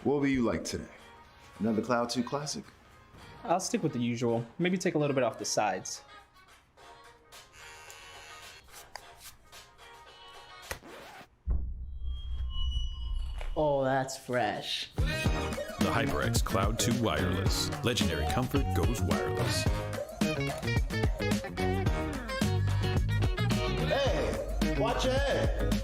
What will you like today? Another Cloud 2 classic? I'll stick with the usual. Maybe take a little bit off the sides. Oh, that's fresh. The HyperX Cloud 2 Wireless. Legendary comfort goes wireless. Hey, watch your head.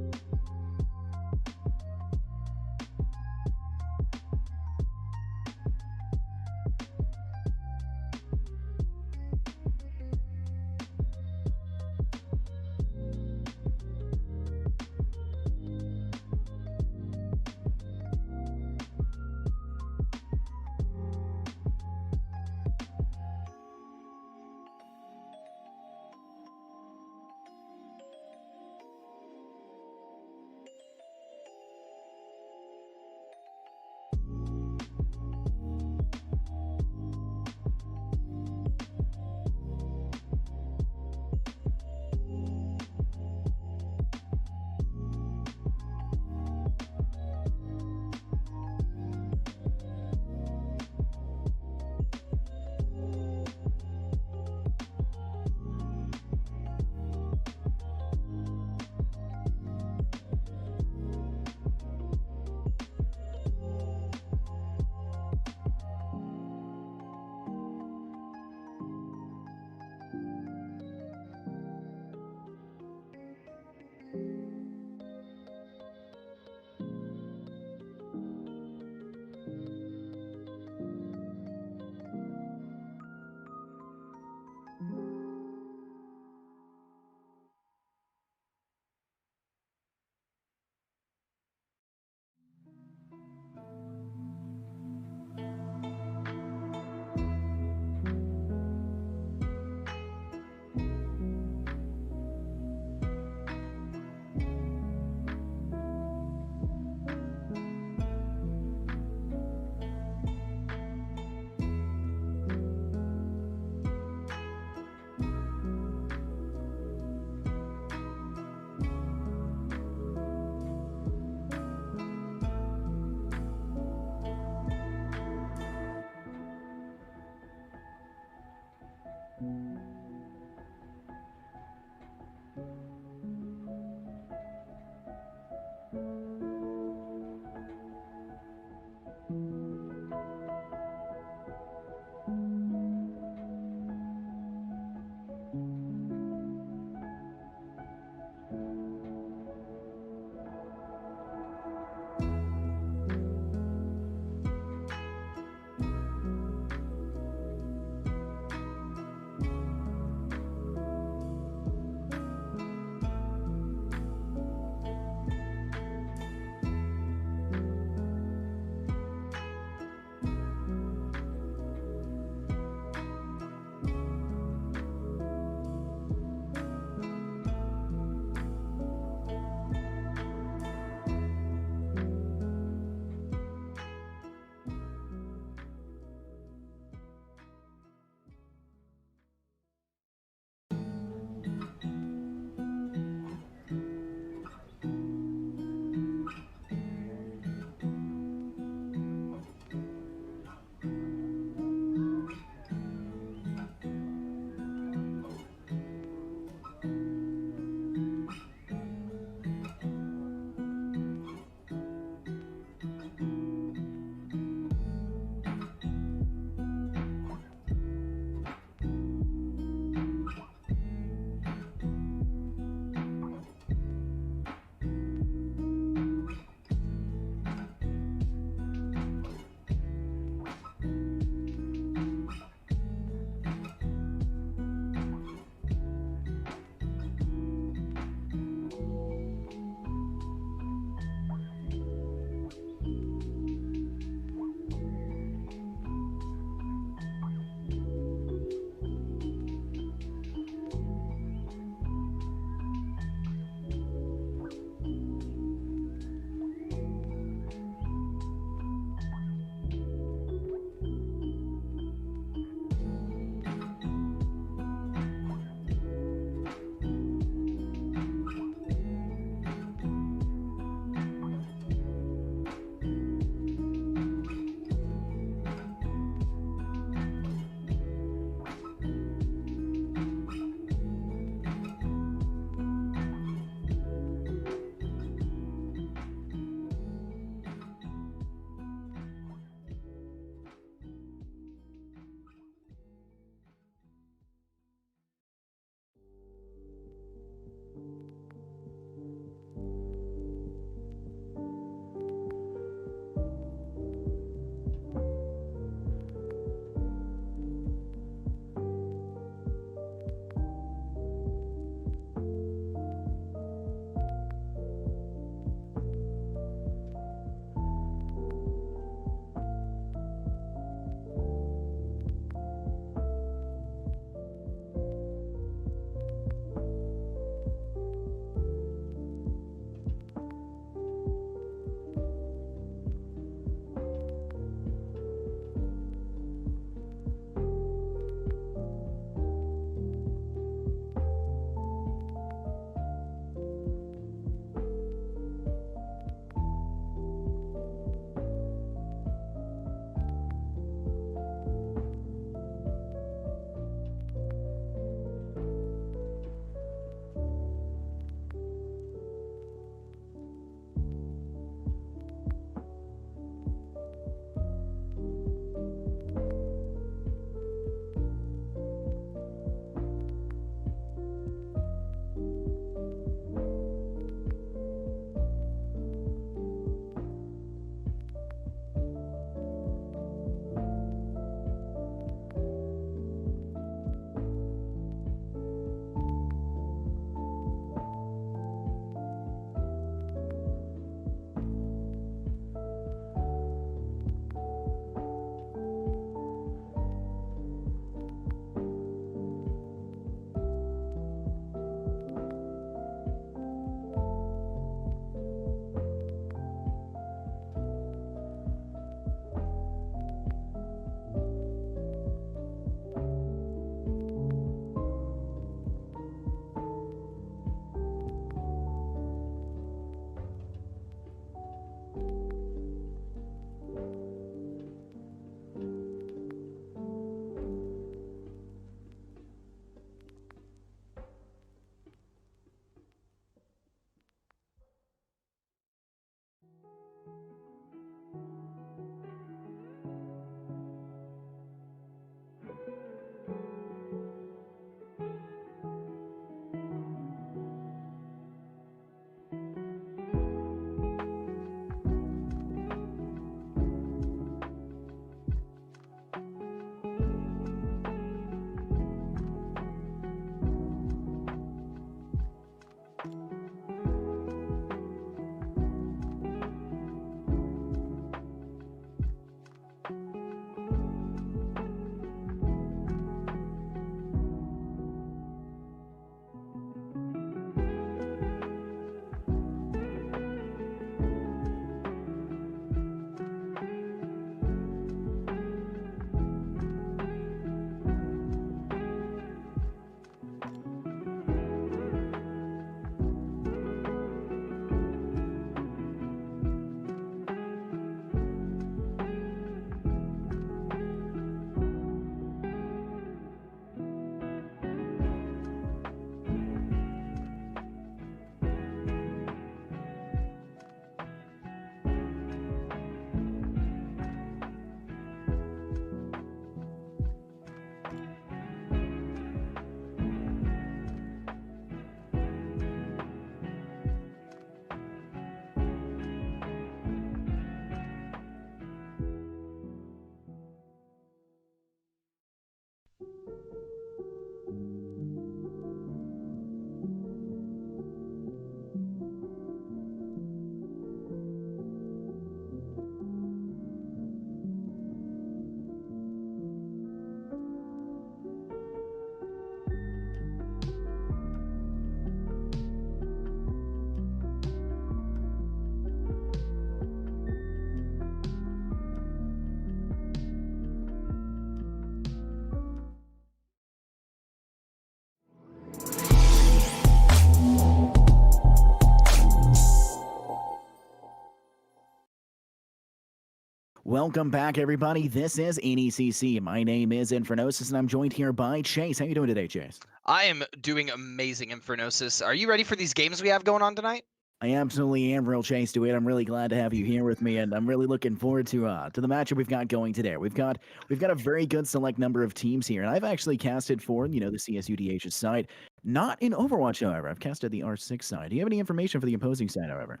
Welcome back, everybody. This is NECC. My name is Infernosis, and I'm joined here by Chase. How you doing today, Chase? I am doing amazing, Infernosis. Are you ready for these games we have going on tonight? I absolutely am, real Chase, to it. I'm really glad to have you here with me, and I'm really looking forward to the matchup we've got going today. We've got a very good select number of teams here, and I've actually casted for the CSUDH side, not in Overwatch, however. I've casted the R6 side. Do you have any information for the opposing side, however?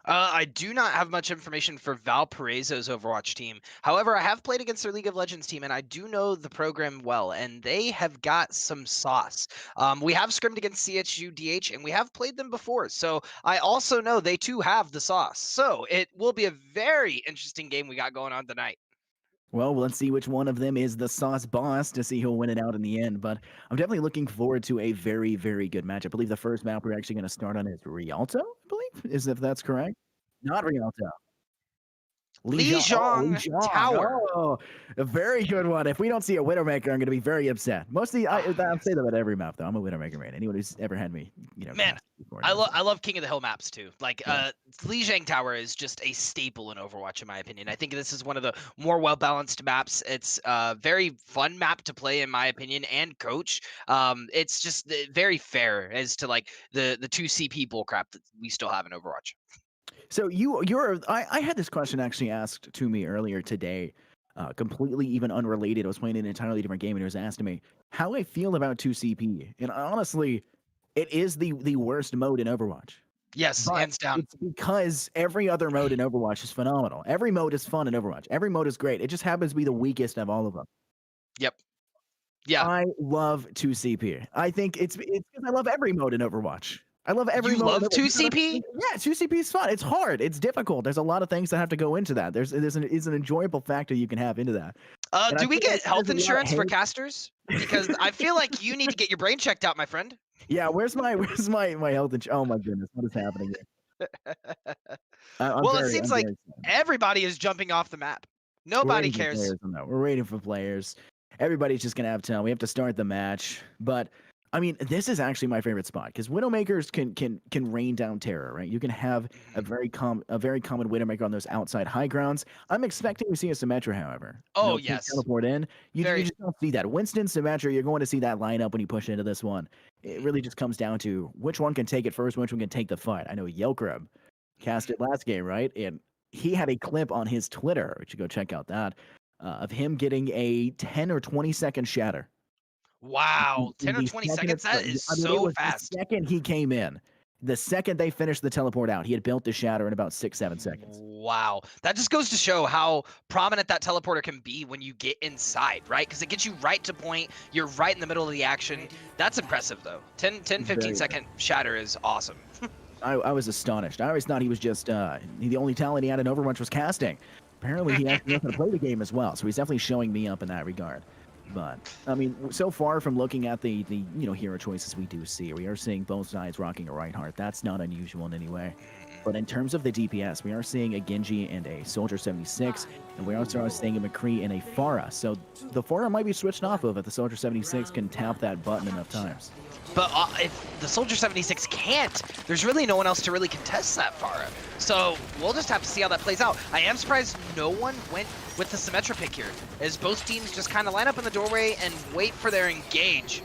I do not have much information for Valparaiso's Overwatch team. However, I have played against their League of Legends team, and I do know the program well, and they have got some sauce. We have scrimmed against CSUDH, and we have played them before, so I also know they too have the sauce. So it will be a very interesting game we got going on tonight. Well, let's see which one of them is the sauce boss to see who'll win it out in the end. But I'm definitely looking forward to a very, very good match. I believe the first map we're actually going to start on is Rialto, I believe, if that's correct. Not Rialto. Lijiang Tower. Oh, a very good one. If we don't see a Widowmaker, I'm going to be very upset. Mostly, I say that about every map, though. I'm a Widowmaker man. Anyone who's ever had me, Man, before, I love King of the Hill maps too. Like, Lijiang Tower is just a staple in Overwatch, in my opinion. I think this is one of the more well-balanced maps. It's a very fun map to play, in my opinion, and coach. It's just very fair as to like the 2 CP bullcrap that we still have in Overwatch. So I had this question actually asked to me earlier today, completely even unrelated. I was playing an entirely different game, and it was asked to me how I feel about 2CP. And honestly, it is the worst mode in Overwatch. Yes, But hands down. it's because every other mode in Overwatch is phenomenal. Every mode is fun in Overwatch. Every mode is great. It just happens to be the weakest of all of them. Yep. Yeah. I love 2CP. I think it's because I love every mode in Overwatch. I love every You mode. love 2CP? Yeah, 2CP is fun. It's hard. It's difficult. There's a lot of things that have to go into that. There's an enjoyable factor you can have into that. Do we get health there's a lot of insurance for hate. casters? Because I feel like you need to get your brain checked out, my friend. Yeah, where's my health insurance? Oh my goodness, what is happening here? It seems like everybody is jumping off the map. Nobody cares. We're waiting for players. Everybody's just gonna have time. We have to start the match, but I mean, this is actually my favorite spot because Widowmakers can rain down terror, right? You can have a very common Widowmaker on those outside high grounds. I'm expecting to see a Symmetra, however. Oh, yes. Teleport in. You just don't see that. Winston, Symmetra, you're going to see that lineup when you push into this one. It really just comes down to which one can take it first, which one can take the fight. I know Yelkrub cast it last game, right? And he had a clip on his Twitter, which you go check out that, of him getting a 10 or 20 second shatter. Wow, 10 or 20 seconds? That is so fast. The second he came in, the second they finished the teleport out, he had built the shatter in about 6-7 seconds. Wow. That just goes to show how prominent that teleporter can be when you get inside, right? Because it gets you right to point. You're right in the middle of the action. That's impressive, though. 15 second shatter is awesome. I was astonished. I always thought he was just the only talent he had in Overwatch was casting. Apparently, he actually knows how to play the game as well, so he's definitely showing me up in that regard. But I mean, so far from looking at the hero choices we do see, we are seeing both sides rocking a Reinhardt. That's not unusual in any way. But in terms of the DPS, we are seeing a Genji and a Soldier 76, and we also are seeing a McCree and a Pharah. So the Pharah might be switched off of if the Soldier 76 can tap that button enough times. But if the Soldier 76 can't, there's really no one else to really contest that Pharah. So we'll just have to see how that plays out. I am surprised no one went with the Symmetra pick here, as both teams just kind of line up in the doorway and wait for their engage.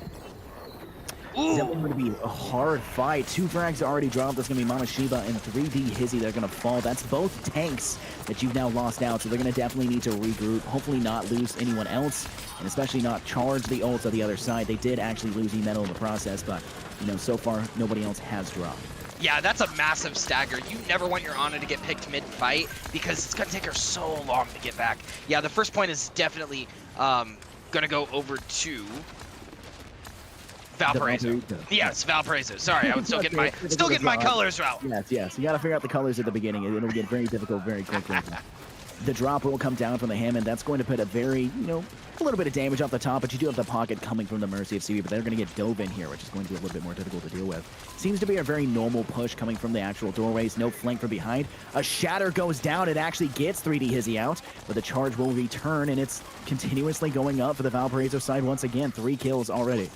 It's definitely going to be a hard fight. 2 frags are already dropped. That's going to be Mama Shiba and 3D Hizzy that are going to fall. That's both tanks that you've now lost out, so they're going to definitely need to regroup, hopefully not lose anyone else, and especially not charge the ults on the other side. They did actually lose E-Metal in the process, but, so far, nobody else has dropped. Yeah, that's a massive stagger. You never want your Ana to get picked mid-fight because it's going to take her so long to get back. Yeah, the first point is definitely going to go over to Valparaiso. Yes, Valparaiso. Sorry, I was still getting my colors out. Yes. You got to figure out the colors at the beginning. It'll get very difficult very quickly. The drop will come down from the Hammond. That's going to put a very, a little bit of damage off the top, but you do have the pocket coming from the Mercy of CB, but they're going to get dove in here, which is going to be a little bit more difficult to deal with. Seems to be a very normal push coming from the actual doorways. No flank from behind. A shatter goes down. It actually gets 3D Hizzy out, but the charge will return, and it's continuously going up for the Valparaiso side once again. 3 kills already.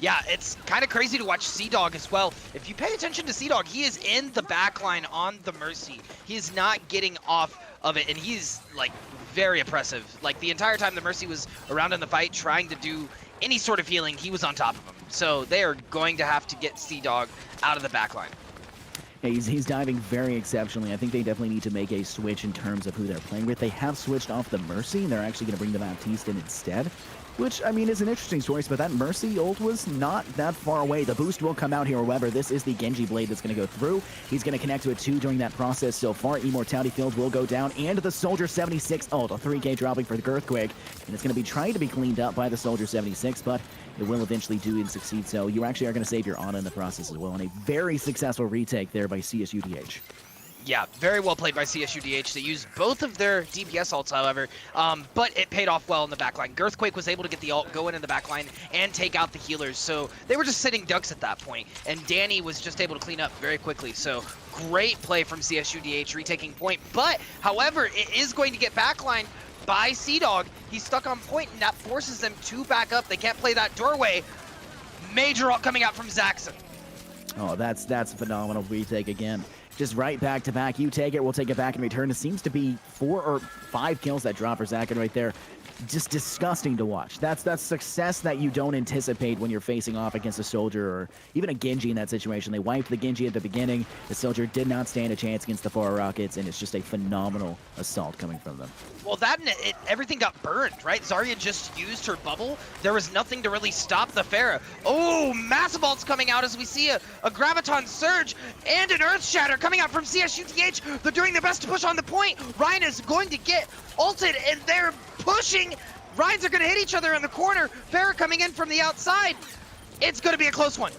Yeah, it's kind of crazy to watch CSUDH as well. If you pay attention to CSUDH, he is in the backline on the Mercy. He is not getting off of it, and he's like very oppressive. Like the entire time the Mercy was around in the fight trying to do any sort of healing, he was on top of him. So they are going to have to get CSUDH out of the backline. Yeah, he's diving very exceptionally. I think they definitely need to make a switch in terms of who they're playing with. They have switched off the Mercy, and they're actually going to bring the Baptiste in instead, which, I mean, is an interesting choice, but that Mercy ult was not that far away. The boost will come out here, however. This is the Genji Blade that's going to go through. He's going to connect to it, too, during that process so far. Immortality Field will go down, and the Soldier 76 ult, a 3K dropping for the Girthquake, and it's going to be trying to be cleaned up by the Soldier 76, but it will eventually do and succeed, so you actually are going to save your Ana in the process as well, and a very successful retake there by CSUDH. Yeah, very well played by CSUDH. They used both of their DPS ults, however, but it paid off well in the backline. Girthquake was able to get the ult, go in the backline, and take out the healers, so they were just sitting ducks at that point, and Danny was just able to clean up very quickly, so great play from CSUDH, retaking point, but, however, it is going to get backlined by CSUDH. He's stuck on point, and that forces them to back up. They can't play that doorway. Major ult coming out from Zaxxon. Oh, that's a phenomenal retake again. Just right back to back. You take it, we'll take it back in return. It seems to be 4 or 5 kills that drop for Zaxxon right there. Just disgusting to watch. That's success that you don't anticipate when you're facing off against a Soldier or even a Genji in that situation. They wiped the Genji at the beginning. The Soldier did not stand a chance against the Far Rockets, and it's just a phenomenal assault coming from them. Well, that and everything got burned, right? Zarya just used her bubble. There was nothing to really stop the Pharah. Oh, massive ults coming out as we see a Graviton Surge and an Earth Shatter coming out from CSUDH. They're doing their best to push on the point. Ryan is going to get ulted, and they're pushing. Ryans are going to hit each other in the corner. Pharah coming in from the outside. It's going to be a close one.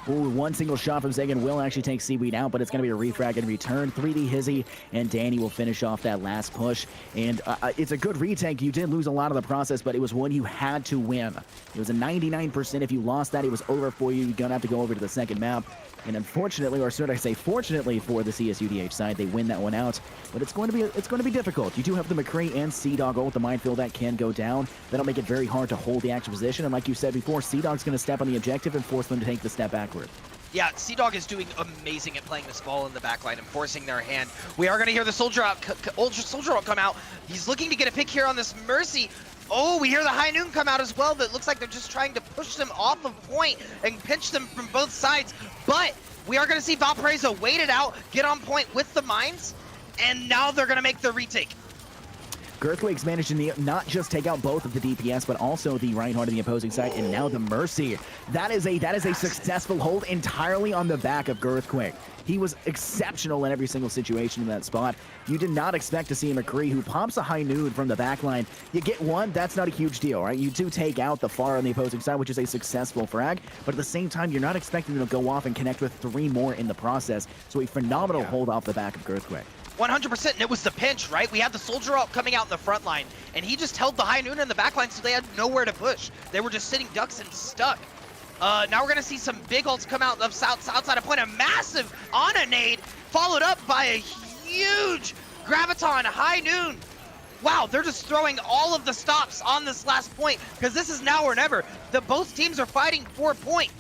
Ooh, one single shot from Zagan will actually take Seaweed out, but it's going to be a refrag in return. 3D Hizzy and Danny will finish off that last push. And it's a good retake. You did lose a lot of the process, but it was one you had to win. It was a 99%. If you lost that, it was over for you. You're going to have to go over to the second map. And unfortunately, or should I say fortunately for the CSUDH side, they win that one out. But it's going to be difficult. You do have the McCree and CSUDH ult, the minefield that can go down. That'll make it very hard to hold the actual position. And like you said before, CSUDH's going to step on the objective and force them to take the step backward. Yeah, CSUDH is doing amazing at playing this ball in the backline and forcing their hand. We are going to hear the Soldier out, Soldier ult come out. He's looking to get a pick here on this Mercy. Oh, we hear the High Noon come out as well. That looks like they're just trying to push them off of point and pinch them from both sides. But we are going to see Valparaiso wait it out, get on point with the mines, and now they're going to make the retake. Girthquake's managed to not just take out both of the DPS, but also the Reinhardt on the opposing side, and now the Mercy. That is a successful hold entirely on the back of Girthquake. He was exceptional in every single situation in that spot. You did not expect to see McCree, who pops a High Noon from the backline. You get one, that's not a huge deal, right? You do take out the Far on the opposing side, which is a successful frag, but at the same time, you're not expecting them to go off and connect with 3 more in the process. So a phenomenal hold off the back of Girthquake. 100%, and it was the pinch, right? We had the Soldier ult coming out in the front line, and he just held the High Noon in the back line, so they had nowhere to push. They were just sitting ducks and stuck. Now we're going to see some big ults come out of outside of point. A massive Ana nade, followed up by a huge Graviton High Noon. Wow, they're just throwing all of the stops on this last point, because this is now or never. Both teams are fighting for point.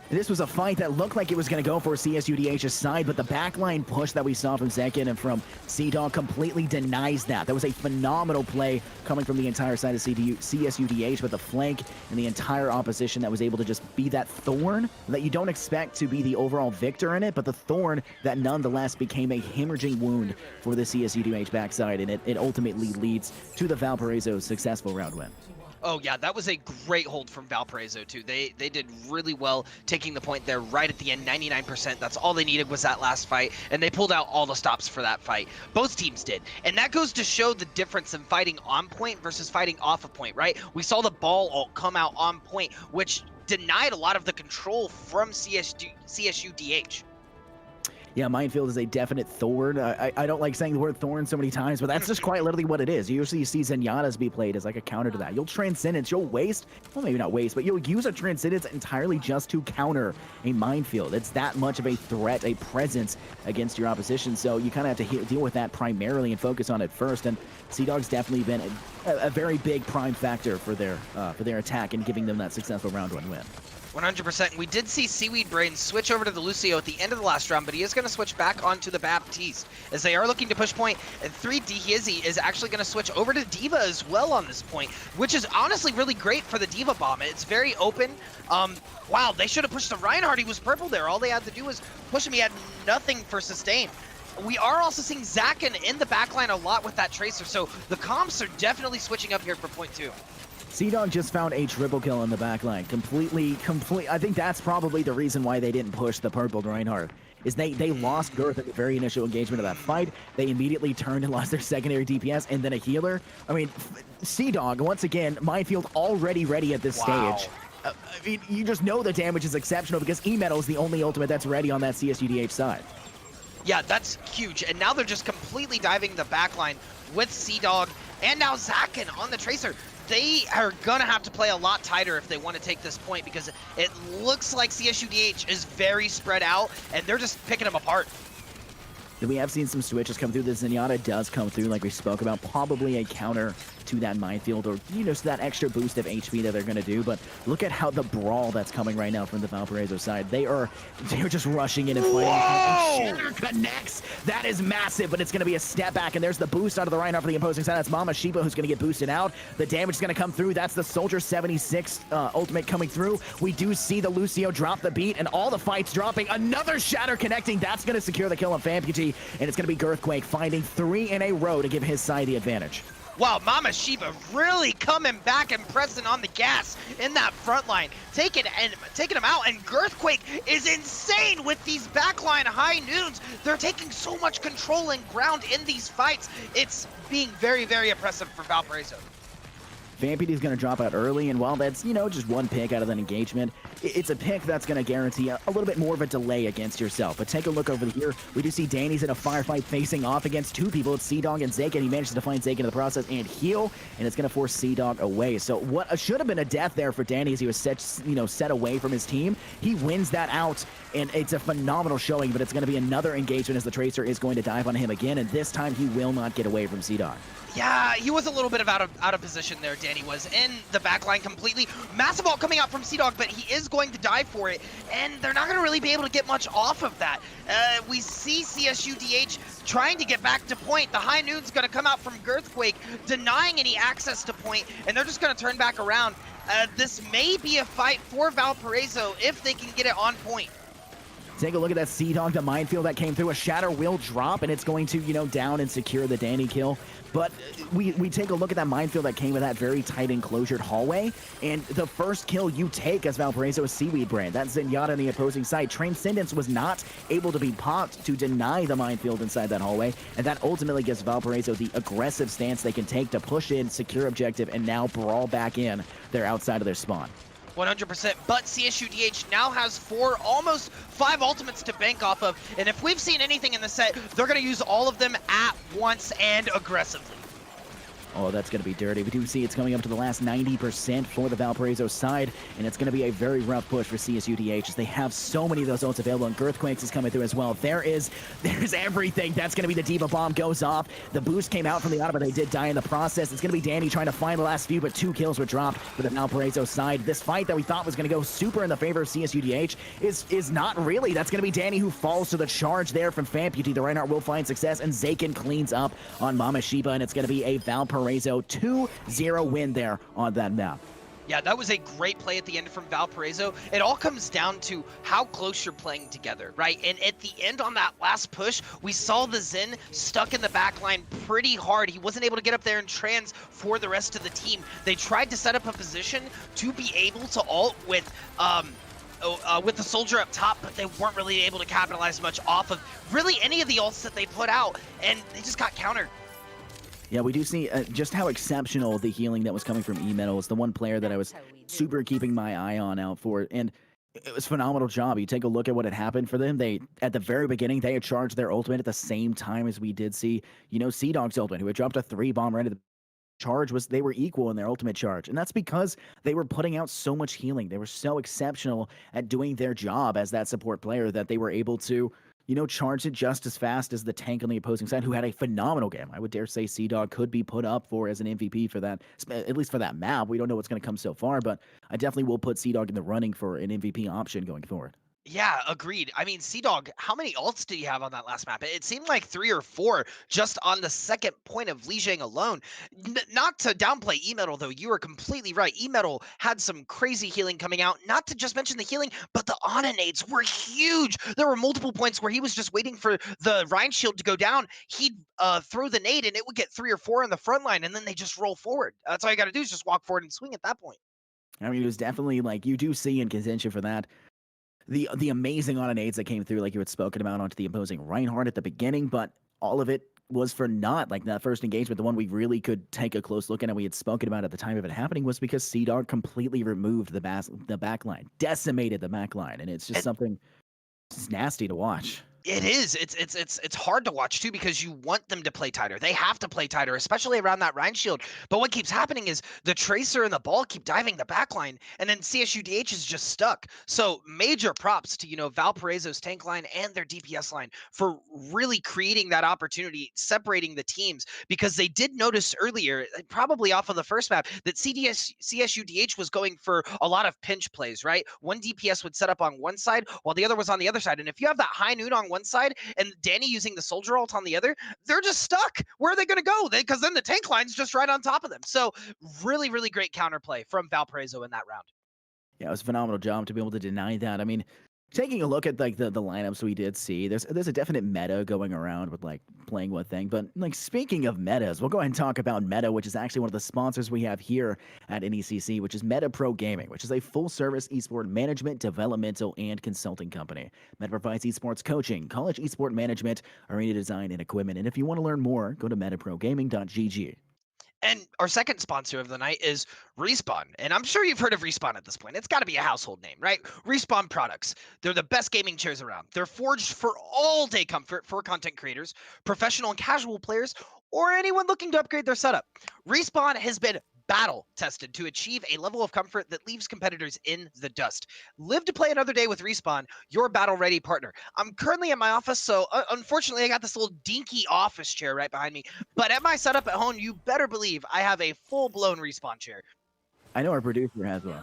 This was a fight that looked like it was going to go for CSUDH's side, but the backline push that we saw from Zekin and from CSUDH completely denies that. That was a phenomenal play coming from the entire side of CSUDH, but the flank and the entire opposition that was able to just be that thorn that you don't expect to be the overall victor in it, but the thorn that nonetheless became a hemorrhaging wound for the CSUDH backside, and it ultimately leads to the Valparaiso successful round win. Oh yeah, that was a great hold from Valparaiso too. They did really well taking the point there right at the end, 99%. That's all they needed was that last fight, and they pulled out all the stops for that fight. Both teams did, and that goes to show the difference in fighting on point versus fighting off of point, right? We saw the ball ult come out on point, which denied a lot of the control from CSUDH. Yeah, Minefield is a definite thorn. I don't like saying the word thorn so many times, but that's just quite literally what it is. Usually you see Zenyatta's be played as like a counter to that. You'll Transcendence, you'll waste, well maybe not waste, but you'll use a Transcendence entirely just to counter a Minefield. It's that much of a threat, a presence against your opposition, so you kind of have to deal with that primarily and focus on it first, and CSUDH's definitely been a very big prime factor for their attack and giving them that successful round 1 win. 100%. We did see Seaweed Brain switch over to the Lucio at the end of the last round, but he is going to switch back onto the Baptiste as they are looking to push point. And 3D Hizzy is actually going to switch over to D.Va as well on this point, which is honestly really great for the D.Va bomb. It's very open. Wow, they should have pushed the Reinhardt. He was purple there. All they had to do was push him. He had nothing for sustain. We are also seeing Zakin in the backline a lot with that Tracer, so the comps are definitely switching up here for point 2. CSUDH just found a triple kill in the backline. I think that's probably the reason why they didn't push the purple Reinhardt. Is they lost Girth at the very initial engagement of that fight. They immediately turned and lost their secondary DPS and then a healer. I mean, CSUDH, once again, Minefield already ready at this stage. I mean, you just know the damage is exceptional because E-Metal is the only ultimate that's ready on that CSUDH side. Yeah, that's huge. And now they're just completely diving the backline with CSUDH and now Zakin on the Tracer. They are going to have to play a lot tighter if they want to take this point because it looks like CSUDH is very spread out and they're just picking them apart. We have seen some switches come through. The Zenyatta does come through like we spoke about. Probably a counter to that Minefield or, you know, to that extra boost of HP that they're going to do. But look at how the brawl that's coming right now from the Valparaiso side. They're just rushing in and fighting. Shatter connects. That is massive, but it's going to be a step back. And there's the boost out of the Reinhardt for the opposing side. That's Mama Shiba who's going to get boosted out. The damage is going to come through. That's the Soldier 76 ultimate coming through. We do see the Lucio drop the beat and all the fights dropping. Another Shatter connecting. That's going to secure the kill on Famputee. And it's going to be Girthquake finding 3 in a row to give his side the advantage. Wow, Mama Shiba really coming back and pressing on the gas in that front line, taking him out, and Girthquake is insane with these backline high noons. They're taking so much control and ground in these fights. It's being very, very impressive for Valparaiso. Vampity's going to drop out early, and while that's, you know, just one pick out of that engagement, it's a pick that's going to guarantee a little bit more of a delay against yourself. But take a look over here. We do see Danny's in a firefight facing off against 2 people. It's CSUDH and Zakin. He manages to find Zakin in the process and heal, and it's going to force CSUDH away. So what should have been a death there for Danny as he was set away from his team. He wins that out, and it's a phenomenal showing, but it's going to be another engagement as the Tracer is going to dive on him again, and this time he will not get away from CSUDH. Yeah, he was a little bit out of position there. Danny was in the backline completely. Massive ult coming out from CSUDH, but he is going to die for it, and they're not going to really be able to get much off of that. We see CSUDH trying to get back to point. The high noon's going to come out from Girthquake, denying any access to point, and they're just going to turn back around. This may be a fight for Valparaiso if they can get it on point. Take a look at that CSUDH, the Minefield that came through. A Shatter will drop, and it's going to, you know, down and secure the Danny kill. But we take a look at that Minefield that came with that very tight enclosured hallway, and the first kill you take as Valparaiso is Seaweed Brand. That's Zenyatta on the opposing side. Transcendence was not able to be popped to deny the Minefield inside that hallway, and that ultimately gives Valparaiso the aggressive stance they can take to push in, secure objective, and now brawl back in. They're outside of their spawn. 100%, but CSUDH now has almost 5 ultimates to bank off of, and if we've seen anything in the set, they're going to use all of them at once and aggressively. Oh, that's going to be dirty. We do see it's coming up to the last 90% for the Valparaiso side, and it's going to be a very rough push for CSUDH as they have so many of those ults available, and Girthquakes is coming through as well. There's everything. That's going to be the D.Va bomb goes off. The boost came out from the auto, but they did die in the process. It's going to be Danny trying to find the last few, but 2 kills were dropped for the Valparaiso side. This fight that we thought was going to go super in the favor of CSUDH is not really. That's going to be Danny who falls to the charge there from Famputee. The Reinhardt will find success, and Zakin cleans up on Mama Shiba, and it's going to be a Valparaiso 2-0 win there on that map. Yeah, that was a great play at the end from Valparaiso. It all comes down to how close you're playing together, right? And at the end on that last push, we saw the Zen stuck in the back line pretty hard. He wasn't able to get up there and trans for the rest of the team. They tried to set up a position to be able to ult with the Soldier up top, but they weren't really able to capitalize much off of really any of the ults that they put out, and they just got countered. Yeah, we do see just how exceptional the healing that was coming from E-Metal is. The one player that I was super keeping my eye on out for, and it was a phenomenal job. You take a look at what had happened for them. At the very beginning, they had charged their ultimate at the same time as we did see, you know, CSUDH's ultimate, who had dropped a 3-bomb right at the charge. They were equal in their ultimate charge, and that's because they were putting out so much healing. They were so exceptional at doing their job as that support player that they were able to charged it just as fast as the tank on the opposing side, who had a phenomenal game. I would dare say CSUDH could be put up for as an MVP for that, at least for that map. We don't know what's going to come so far, but I definitely will put CSUDH in the running for an MVP option going forward. Yeah, agreed. I mean, CSUDH, how many ults did he have on that last map? It seemed like 3 or 4 just on the second point of Lijiang alone. Not to downplay E-Metal, though. You are completely right. E-Metal had some crazy healing coming out. Not to just mention the healing, but the Ana nades were huge. There were multiple points where he was just waiting for the Rhine shield to go down. He'd throw the nade, and it would get 3 or 4 in the front line, and then they just roll forward. That's all you got to do is just walk forward and swing at that point. I mean, it was definitely like you do see in contention for that. The amazing Ana nades that came through, like you had spoken about, onto the opposing Reinhardt at the beginning, but all of it was for naught. Like that first engagement, the one we really could take a close look at and we had spoken about at the time of it happening, was because CSUDH completely removed the back line, decimated the back line, and it's just something it's nasty to watch. It is. It's hard to watch too because you want them to play tighter. They have to play tighter, especially around that Rhine shield. But what keeps happening is the Tracer and the ball keep diving the backline, and then CSUDH is just stuck. So major props to Valparaiso's tank line and their DPS line for really creating that opportunity, separating the teams, because they did notice earlier, probably off of the first map, that CSUDH was going for a lot of pinch plays. Right, one DPS would set up on one side while the other was on the other side, and if you have that high noon on one side and Danny using the soldier ult on the other, they're just stuck. Where are they going to go? Because then the tank line's just right on top of them. So really, really great counterplay from Valparaiso in that round. Yeah, it was a phenomenal job to be able to deny that. I mean, taking a look at like the lineups we did see, there's a definite meta going around with like playing what thing. But like speaking of metas, we'll go ahead and talk about Meta, which is actually one of the sponsors we have here at NECC, which is Meta Pro Gaming, which is a full-service esport management, developmental, and consulting company. Meta provides esports coaching, college esport management, arena design, and equipment. And if you want to learn more, go to metaprogaming.gg. And our second sponsor of the night is Respawn. And I'm sure you've heard of Respawn at this point. It's got to be a household name, right? Respawn products. They're the best gaming chairs around. They're forged for all-day comfort for content creators, professional and casual players, or anyone looking to upgrade their setup. Respawn has been battle tested to achieve a level of comfort that leaves competitors in the dust. Live to play another day with Respawn, your battle-ready partner. I'm currently in my office, so unfortunately I got this little dinky office chair right behind me. But at my setup at home, you better believe I have a full-blown Respawn chair. I know our producer has one.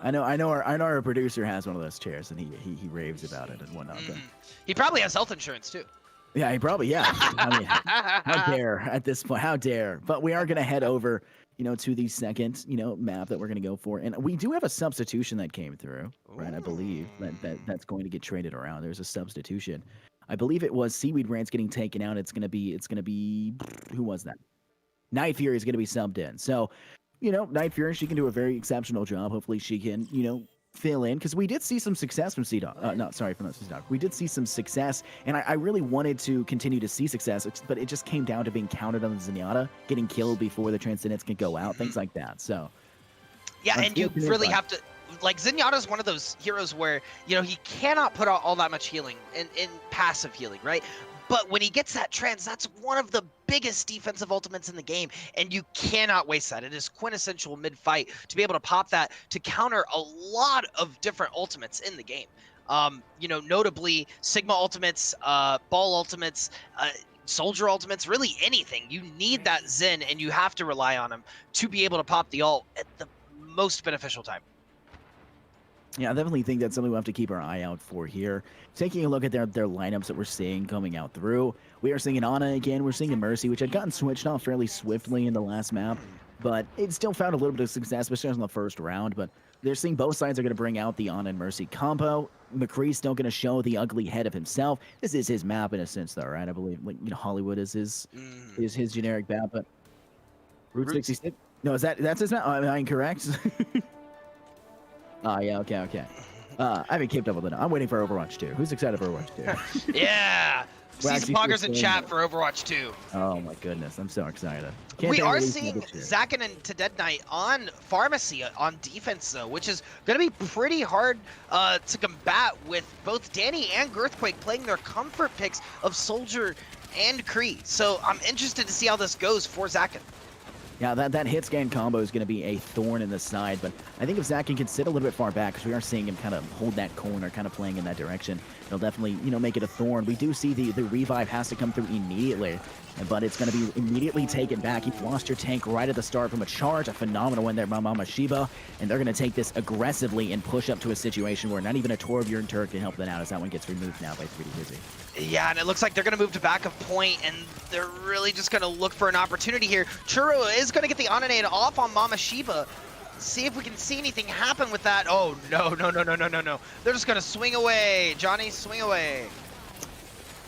I know our producer has one of those chairs, and he raves about it and whatnot. But He probably has health insurance too. yeah, he probably, yeah. I mean, how dare at this point? How dare? But we are going to head over, to the second, map that we're going to go for, and we do have a substitution that came through, right? I believe that's going to get traded around. There's a substitution. I believe it was Seaweed Rant's getting taken out. It's going to be who was that? Night Fury is going to be subbed in. So, Night Fury, she can do a very exceptional job. Hopefully, she can, fill in, because we did see some success from CSUDH. We did see some success, and I really wanted to continue to see success, but it just came down to being counted on the Zenyatta, getting killed before the Transcendence can go out, things like that. So yeah, and you really have to, like, Zenyatta's one of those heroes where, he cannot put out all that much healing in passive healing, right? But when he gets that trans, that's one of the biggest defensive ultimates in the game, and you cannot waste that. It is quintessential mid-fight to be able to pop that to counter a lot of different ultimates in the game. Notably Sigma ultimates, Ball ultimates, Soldier ultimates, really anything. You need that Zen, and you have to rely on him to be able to pop the ult at the most beneficial time. Yeah, I definitely think that's something we'll have to keep our eye out for here. Taking a look at their lineups that we're seeing coming out through, we are seeing an Ana again. We're seeing a Mercy, which had gotten switched off fairly swiftly in the last map, but it still found a little bit of success, especially in the first round. But they're seeing both sides are going to bring out the Ana and Mercy combo. McCree's still going to show the ugly head of himself. This is his map in a sense, though, right? I believe, Hollywood is his generic map, but Route 66. No, that's his map? Oh, am I incorrect? Oh, yeah, okay. I haven't kept up with it. I'm waiting for Overwatch 2. Who's excited for Overwatch 2? Yeah! Season poggers in chat for Overwatch 2. Oh my goodness, I'm so excited. We are seeing Zakin and To Dead Knight on Pharmacy on defense, though, which is going to be pretty hard to combat with both Danny and Girthquake playing their comfort picks of Soldier and Kree. So I'm interested to see how this goes for Zakin. Yeah, that hit scan combo is going to be a thorn in the side, but I think if Zach can sit a little bit far back, because we are seeing him kind of hold that corner, kind of playing in that direction, it'll definitely, make it a thorn. We do see the revive has to come through immediately, but it's going to be immediately taken back. You've lost your tank right at the start from a charge, a phenomenal one there by Mama Shiba, and they're going to take this aggressively and push up to a situation where not even a Torbjorn Turk can help them out, as that one gets removed now by 3D Hizzy. Yeah, and it looks like they're going to move to back of point, and they're really just going to look for an opportunity here. Churro is going to get the Onanade off on Mama Shiba. See if we can see anything happen with that. Oh, no. They're just going to swing away. Johnny, swing away.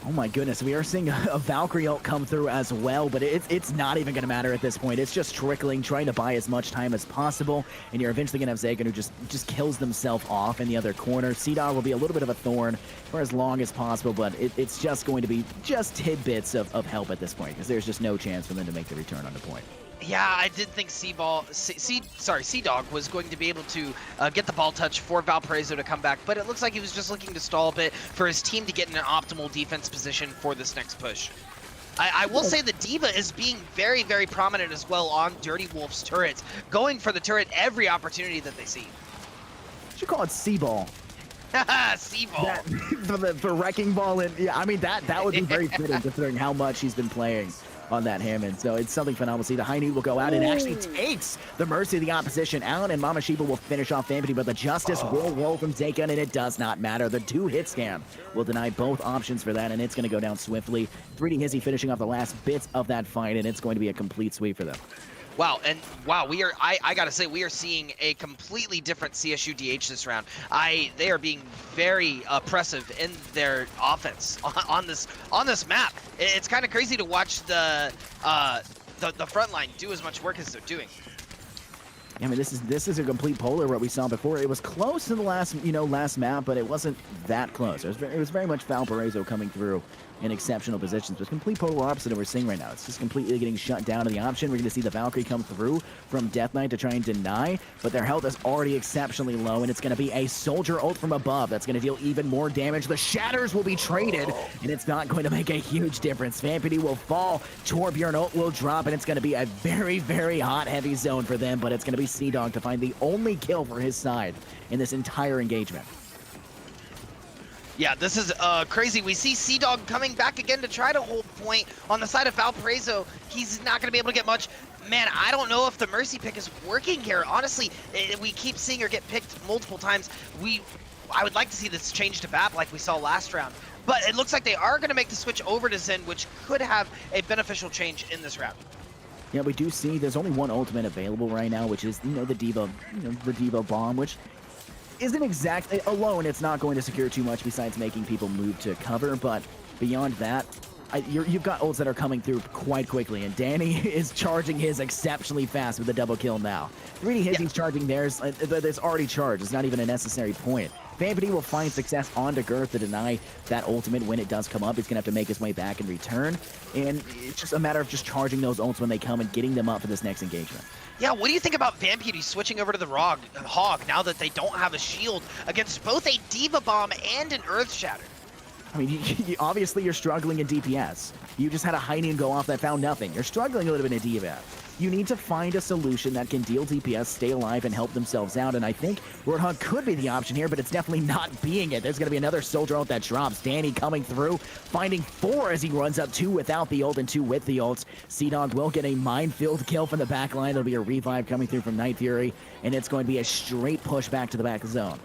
Oh my goodness, we are seeing a Valkyrie ult come through as well, but it's not even going to matter at this point. It's just trickling, trying to buy as much time as possible, and you're eventually going to have Zagan who just kills themselves off in the other corner. CSUDH will be a little bit of a thorn for as long as possible, but it's just going to be just tidbits of help at this point, because there's just no chance for them to make the return on the point. Yeah, I did think CSUDH was going to be able to get the ball touch for Valparaiso to come back, but it looks like he was just looking to stall a bit for his team to get in an optimal defense position for this next push. I will say the D.Va is being very, very prominent as well on Dirty Wolf's turrets, going for the turret every opportunity that they see. You should call it C-Ball. C-Ball. For Wrecking Ball, and yeah, I mean, that would be very fitting considering how much he's been playing on that Hammond. So it's something phenomenal. See, the high knee will go out and actually takes the mercy of the opposition out, and Mama Shiba will finish off Vampity, but the justice will roll from Zaken, and it does not matter. The 2-hit scam will deny both options for that, and it's going to go down swiftly. 3D Hizzy finishing off the last bits of that fight, and it's going to be a complete sweep for them. Wow, and wow, I gotta say, we are seeing a completely different CSUDH this round. They are being very oppressive in their offense on this map. It's kind of crazy to watch the front line do as much work as they're doing. I mean, this is a complete polar what we saw before. It was close in the last map, but it wasn't that close. It was very much Valparaiso coming through in exceptional positions. But it's complete polar opposite of what we're seeing right now. It's just completely getting shut down in the option. We're going to see the Valkyrie come through from Death Knight to try and deny, but their health is already exceptionally low, and it's going to be a soldier ult from above that's going to deal even more damage. The shatters will be traded, and it's not going to make a huge difference. Vampity will fall, Torbjorn ult will drop, and it's going to be a very, very hot heavy zone for them, but it's going to be CSUDH to find the only kill for his side in this entire engagement. Yeah, this is crazy. We see CSUDH coming back again to try to hold point on the side of Valparaiso. He's not going to be able to get much. Man, I don't know if the Mercy pick is working here. Honestly, we keep seeing her get picked multiple times. I would like to see this change to BAP like we saw last round. But it looks like they are going to make the switch over to Zen, which could have a beneficial change in this round. Yeah, we do see there's only one ultimate available right now, which is, the D.Va, the D.Va bomb, which isn't exactly alone. It's not going to secure too much besides making people move to cover, but beyond that, you've got ults that are coming through quite quickly, and Danny is charging his exceptionally fast with a double kill now. 3D Hizzy's charging theirs, it's already charged. It's not even a necessary point. Vampity will find success onto Girth to deny that ultimate when it does come up. He's going to have to make his way back and return, and it's just a matter of just charging those ults when they come and getting them up for this next engagement. Yeah, what do you think about Vampity switching over to the Hog now that they don't have a shield against both a D.Va Bomb and an Earth Shatter? I mean, obviously you're struggling in DPS. You just had a Heinian go off that found nothing. You're struggling a little bit in D.Va. You need to find a solution that can deal DPS, stay alive, and help themselves out, and I think Roadhog could be the option here, but it's definitely not being it. There's going to be another soldier ult that drops. Danny coming through, finding 4 as he runs up, 2 without the ult and 2 with the ult. CSUDH will get a minefield kill from the back line. There'll be a revive coming through from Night Fury, and it's going to be a straight push back to the back zone.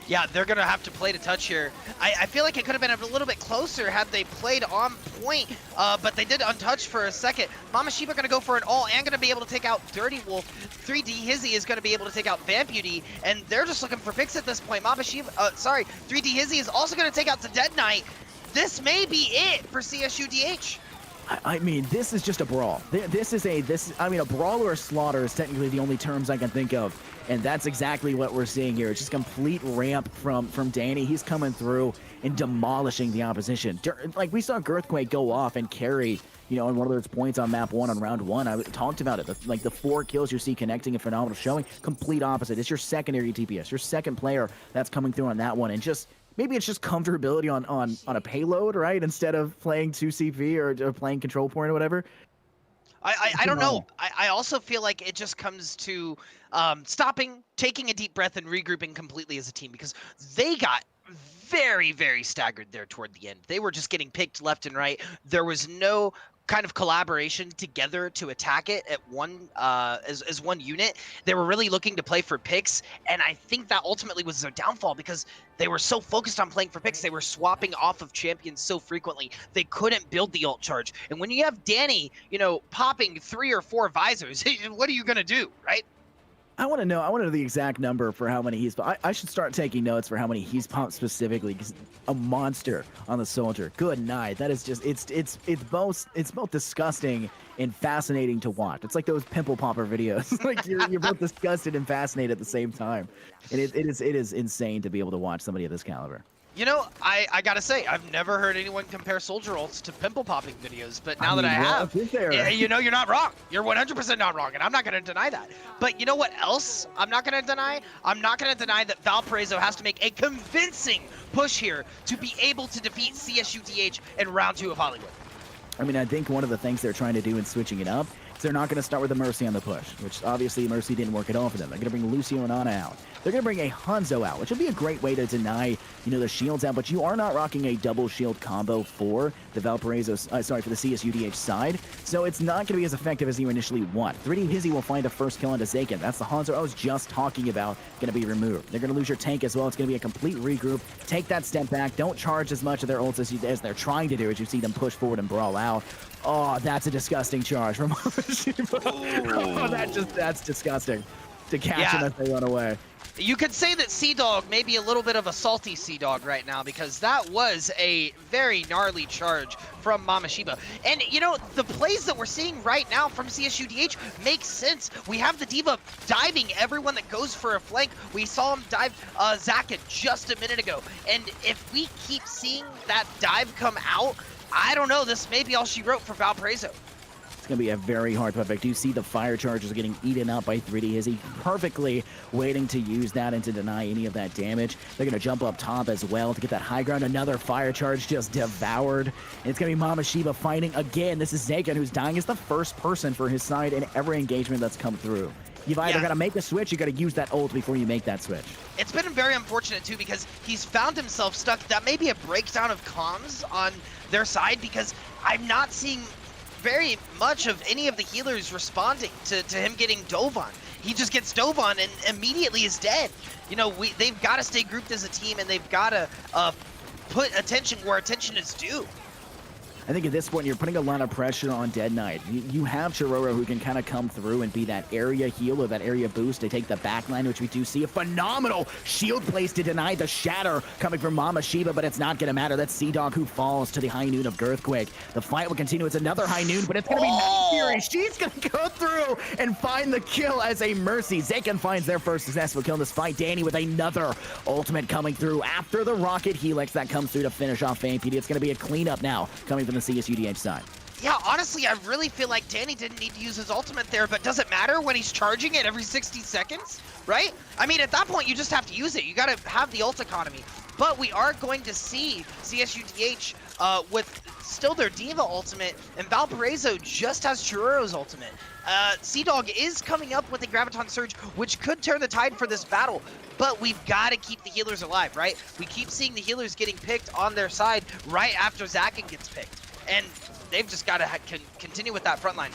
Yeah, they're going to have to play to touch here. I feel like it could have been a little bit closer had they played on point, but they did untouched for a second. Mama Shiba going to go for an ult and going to be able to take out Dirty Wolf. 3D Hizzy is going to be able to take out Vampity, and they're just looking for picks at this point. 3D Hizzy is also going to take out the Dead Knight. This may be it for CSUDH. I mean, this is just a brawl. A brawl or a slaughter is technically the only terms I can think of, and that's exactly what we're seeing here. It's just complete ramp from Danny. He's coming through and demolishing the opposition. Like we saw Girthquake go off and carry, on one of those points on map 1 on round 1. I talked about it. The 4 kills you see connecting a phenomenal showing. Complete opposite. It's your secondary TPS, your second player that's coming through on that one, and just. Maybe it's just comfortability on a payload, right? Instead of playing 2CP or playing control point or whatever. I don't know. I also feel like it just comes to stopping, taking a deep breath, and regrouping completely as a team, because they got very, very staggered there toward the end. They were just getting picked left and right. There was no kind of collaboration together to attack it at one as one unit. They were really looking to play for picks, and I think that ultimately was their downfall, because they were so focused on playing for picks. They were swapping off of champions so frequently they couldn't build the ult charge. And when you have Danny, you know, popping 3 or 4 visors, what are you gonna do, right? I want to know the exact number for how many he's. I should start taking notes for how many he's pumped specifically. 'Cause a monster on the soldier. Good night. That is just it's both disgusting and fascinating to watch. It's like those pimple popper videos. Like you're both disgusted and fascinated at the same time. And it is insane to be able to watch somebody of this caliber. You know, I gotta say, I've never heard anyone compare soldier ults to pimple popping videos, but now that I have, you know, you're not wrong. You're 100% not wrong, and I'm not gonna deny that. But you know what else I'm not gonna deny? I'm not gonna deny that Valparaiso has to make a convincing push here to be able to defeat CSUDH in round 2 of Hollywood. I mean, I think one of the things they're trying to do in switching it up is they're not going to start with the Mercy on the push, which obviously Mercy didn't work at all for them. They're going to bring Lucio and Ana out. They're going to bring a Hanzo out, which would be a great way to deny, you know, the shields out, but you are not rocking a double shield combo for the Valparaiso, for the CSUDH side, so it's not going to be as effective as you initially want. 3D Hizzy will find a first kill onto Zaken. That's the Hanzo I was just talking about going to be removed. They're going to lose your tank as well. It's going to be a complete regroup. Take that step back. Don't charge as much of their ults as they're trying to do as you see them push forward and brawl out. Oh, that's a disgusting charge from Oh, that's disgusting. To catch him as they run away. You could say that CSUDH may be a little bit of a salty CSUDH right now, because that was a very gnarly charge from Mama Shiba. And, you know, the plays that we're seeing right now from CSUDH make sense. We have the D.Va diving everyone that goes for a flank. We saw him dive Zakin just a minute ago. And if we keep seeing that dive come out, I don't know, this may be all she wrote for Valparaiso. Going to be a very hard pushback. Do you see the fire charges getting eaten up by 3D Hizzy? Perfectly waiting to use that and to deny any of that damage. They're going to jump up top as well to get that high ground. Another fire charge just devoured. And it's going to be Mama Shiba fighting again. This is Zaken, who's dying as the first person for his side in every engagement that's come through. You've either got to make a switch, you got to use that ult before you make that switch. It's been very unfortunate too, because he's found himself stuck. That may be a breakdown of comms on their side, because I'm not seeing very much of any of the healers responding to him getting dove on. He just gets dove on and immediately is dead. You know, they've got to stay grouped as a team, and they've got to put attention where attention is due. I think at this point, you're putting a lot of pressure on Dead Knight. You have Chiroro who can kind of come through and be that area heal or that area boost to take the backline, which we do see a phenomenal shield place to deny the shatter coming from Mama Shiba, but it's not going to matter. That's CSUDH who falls to the high noon of Girthquake. The fight will continue. It's another high noon, but it's going to be Night Fury. She's going to go through and find the kill as a Mercy. Zaken finds their first successful kill in this fight. Danny with another ultimate coming through after the Rocket Helix that comes through to finish off FanPD. It's going to be a cleanup now coming from the CSUDH side. Yeah, honestly, I really feel like Danny didn't need to use his ultimate there, but does it matter when he's charging it every 60 seconds, right? I mean, at that point, you just have to use it. You got to have the ult economy. But we are going to see CSUDH with still their D.Va ultimate, and Valparaiso just has Chiroro's ultimate. CSUDH is coming up with a Graviton Surge, which could turn the tide for this battle, but we've got to keep the healers alive, right? We keep seeing the healers getting picked on their side right after Zakin gets picked, and they've just got to continue with that front line.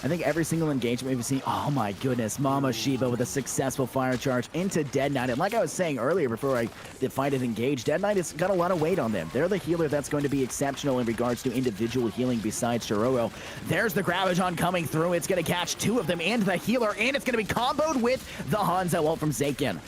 I think every single engagement we've seen, oh my goodness, Mama Shiba with a successful fire charge into Dead Knight. And like I was saying earlier before the fight is engaged, Dead Knight has got a lot of weight on them. They're the healer that's going to be exceptional in regards to individual healing besides Chiroro. There's the Graviton coming through. It's going to catch 2 of them and the healer, and it's going to be comboed with the Hanzo ult from Zaken.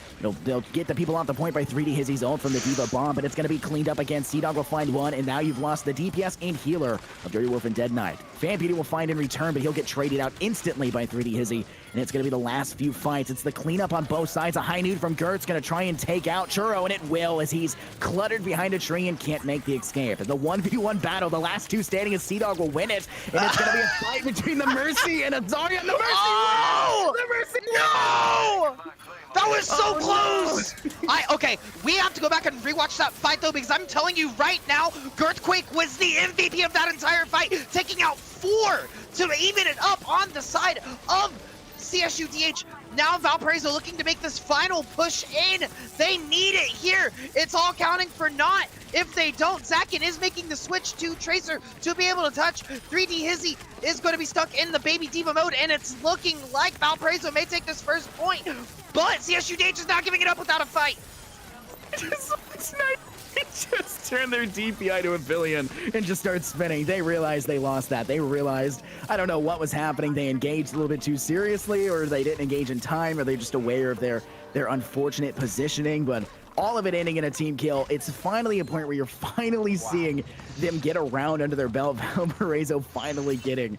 They'll get the people off the point by 3D Hizzy's ult from the D.Va bomb, but it's going to be cleaned up again. CSUDH will find one, and now you've lost the DPS and healer of Dirty Wolf and Dead Knight. FanPD will find in return, but he'll get traded out instantly by 3D Hizzy, and it's going to be the last few fights. It's the cleanup on both sides. A high noon from Gert's going to try and take out Churro, and it will, as he's cluttered behind a tree and can't make the escape. In the 1v1 battle, the last 2 standing as CSUDH will win it, and it's going to be a fight between the Mercy and Azaria. The Mercy! Oh! The Mercy! No! That was so close! No. Okay, we have to go back and rewatch that fight though, because I'm telling you right now, Girthquake was the MVP of that entire fight, taking out 4 to even it up on the side of CSUDH. Now Valparaiso looking to make this final push in. They need it here. It's all counting for naught. If they don't, Zakin is making the switch to Tracer to be able to touch. 3D Hizzy is going to be stuck in the Baby Diva mode, and it's looking like Valparaiso may take this first point, but CSUDH is not giving it up without a fight. They just turn their DPI to a billion and just start spinning. They realized they lost that. They realized, I don't know what was happening. They engaged a little bit too seriously, or they didn't engage in time, or they're just aware of their unfortunate positioning, but all of it ending in a team kill. It's finally a point where you're finally seeing them get around under their belt. Valparaiso finally getting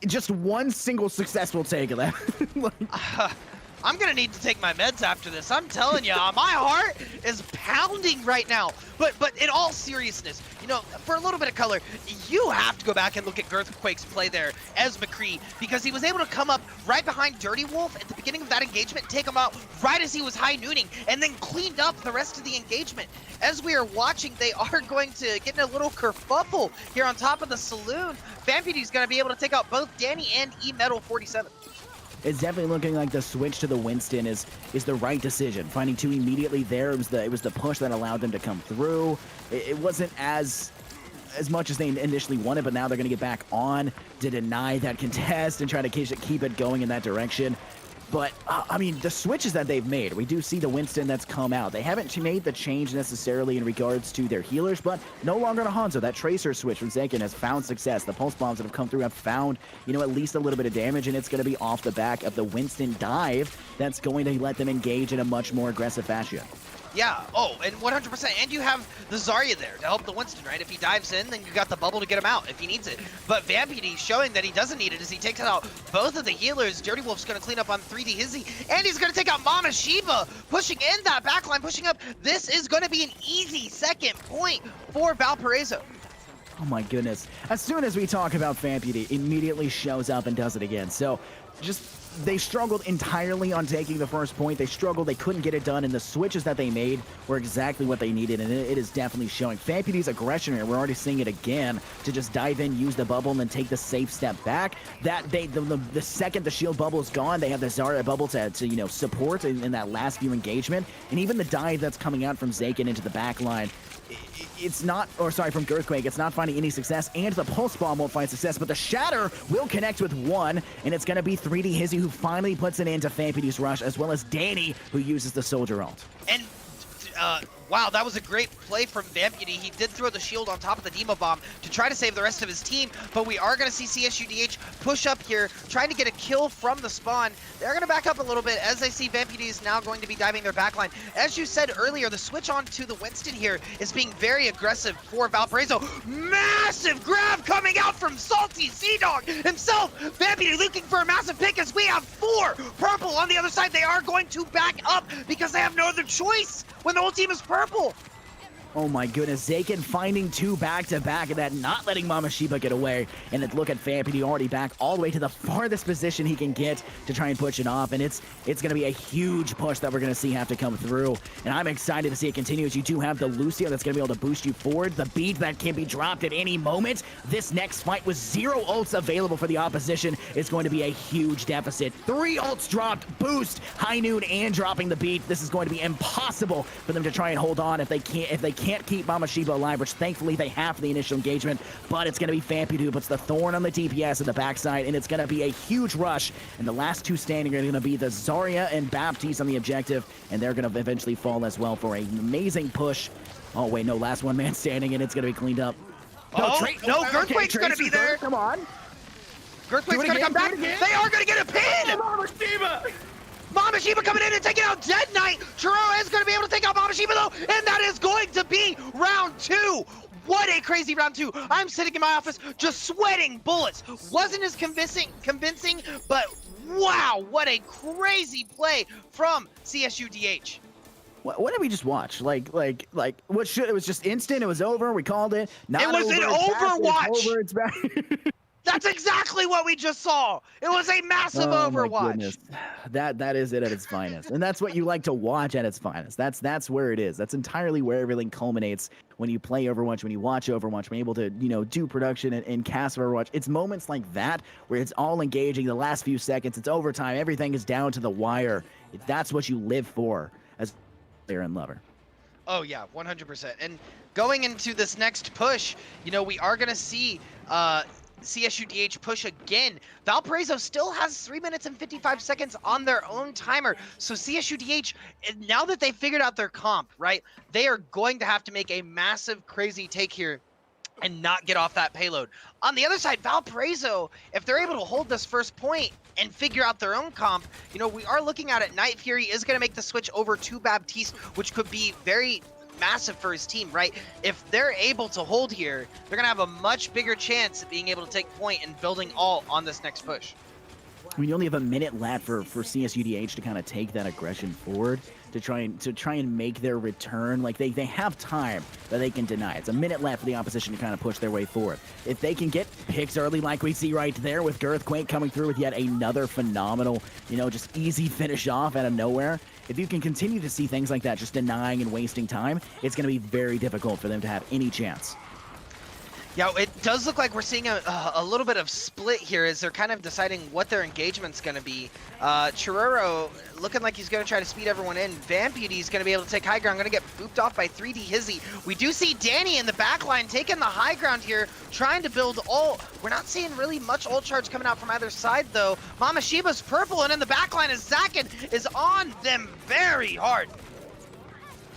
just one single successful take of that. I'm gonna need to take my meds after this. I'm telling you, my heart is pounding right now. But in all seriousness, you know, for a little bit of color, you have to go back and look at Girthquake's play there as McCree, because he was able to come up right behind Dirty Wolf at the beginning of that engagement, take him out right as he was high nooning, and then cleaned up the rest of the engagement. As we are watching, they are going to get in a little kerfuffle here on top of the saloon. Vamputy's gonna be able to take out both Danny and E-Metal 47. It's definitely looking like the switch to the Winston is the right decision. Finding 2 immediately there, it was the push that allowed them to come through. It wasn't as much as they initially wanted, but now they're going to get back on to deny that contest and try to keep it going in that direction. But, I mean, the switches that they've made, we do see the Winston that's come out. They haven't made the change necessarily in regards to their healers, but no longer on a Hanzo. That Tracer switch from Zakin has found success. The Pulse Bombs that have come through have found, you know, at least a little bit of damage, and it's going to be off the back of the Winston dive that's going to let them engage in a much more aggressive fashion. Yeah, oh, and 100%, and you have the Zarya there to help the Winston, right? If he dives in, then you got the bubble to get him out if he needs it. But Vamputy showing that he doesn't need it as he takes out both of the healers. Dirty Wolf's going to clean up on 3D Hizzy, and he's going to take out Mama Shiba, pushing in that backline, pushing up. This is going to be an easy second point for Valparaiso. Oh my goodness. As soon as we talk about Vamputy, immediately shows up and does it again. So, they struggled entirely on taking the first point. They struggled, they couldn't get it done, and the switches that they made were exactly what they needed, and it is definitely showing. Vamputy's aggression here, we're already seeing it again, to just dive in, use the bubble, and then take the safe step back. The second the shield bubble is gone, they have the Zarya bubble to you know, support in that last few engagement, and even the dive that's coming out from Zakin into the back line, it's not, or sorry, from Girthquake, it's not finding any success, and the Pulse Bomb won't find success, but the Shatter will connect with one, and it's going to be 3D Hizzy who finally puts an end to Vamputy's rush, as well as Danny, who uses the Soldier ult. And wow, that was a great play from Vamputy. He did throw the shield on top of the Demo Bomb to try to save the rest of his team, but we are going to see CSUDH push up here, trying to get a kill from the spawn. They're going to back up a little bit as they see Vamputy is now going to be diving their backline. As you said earlier, the switch on to the Winston here is being very aggressive for Valparaiso. Massive grab coming out from Salty Sea Dog himself. Vamputy looking for a massive pick as we have 4 purple on the other side. They are going to back up because they have no other choice when the whole team is purple. Oh my goodness, Zakin finding 2 back-to-back and that not letting Mama Shiba get away. And then look at Vamputy already back all the way to the farthest position he can get to try and push it off. And it's going to be a huge push that we're going to see have to come through. And I'm excited to see it continue as you do have the Lucio that's going to be able to boost you forward. The beat that can be dropped at any moment. This next fight with 0 ults available for the opposition is going to be a huge deficit. 3 ults dropped, boost, high noon, and dropping the beat. This is going to be impossible for them to try and hold on if they can't keep Mama Shiba alive, which thankfully they have for the initial engagement, but it's going to be Vamputy who puts the thorn on the DPS at the backside, and it's going to be a huge rush, and the last 2 standing are going to be the Zarya and Baptiste on the objective, and they're going to eventually fall as well for an amazing push. Oh wait, no, last 1 man standing, and it's going to be cleaned up. Girthquake's going to be there. Come on. Girthquake's going to come back. They are going to get a pin. Mama Shiba! Mama Shiba coming in and taking out Dead Knight. Churro is going to be able to take out Mama Shiba though, and that is going to be round 2. What a crazy round 2. I'm sitting in my office just sweating bullets. Wasn't as convincing, but wow, what a crazy play from CSUDH. What did we just watch? Like, what should, it was just instant, it was over, we called it. Not it was over, an it's back, Overwatch. it's over, it's back. That's exactly what we just saw. It was a massive Oh my Overwatch. goodness. That is it at its finest. And that's what you like to watch at its finest. That's where it is. That's entirely where everything culminates when you play Overwatch, when you watch Overwatch, when you're able to, do production and cast Overwatch. It's moments like that where it's all engaging. The last few seconds, it's overtime. Everything is down to the wire. That's what you live for as a player and lover. Oh yeah, 100%. And going into this next push, we are going to see CSUDH push again. Valparaiso still has 3 minutes and 55 seconds on their own timer. So CSUDH, now that they figured out their comp, right, they are going to have to make a massive, crazy take here and not get off that payload. On the other side, Valparaiso, if they're able to hold this first point and figure out their own comp, we are looking at it. Night Fury is going to make the switch over to Baptiste, which could be very massive for his team, right? If they're able to hold here, they're going to have a much bigger chance of being able to take point and building all on this next push. I mean, you only have a minute left for CSUDH to kind of take that aggression forward to try and make their return. Like they have time that they can deny. It's a minute left for the opposition to kind of push their way forward. If they can get picks early, like we see right there with Girthquake coming through with yet another phenomenal, just easy finish off out of nowhere. If you can continue to see things like that, just denying and wasting time, it's going to be very difficult for them to have any chance. Yeah, it does look like we're seeing a little bit of split here as they're kind of deciding what their engagement's going to be. Chiruro looking like he's going to try to speed everyone in. Vamputy's going to be able to take high ground, going to get booped off by 3D Hizzy. We do see Danny in the back line taking the high ground here, trying to build ult. We're not seeing really much ult charge coming out from either side, though. Mama Shiba's purple, and in the back line is Zakin is on them very hard.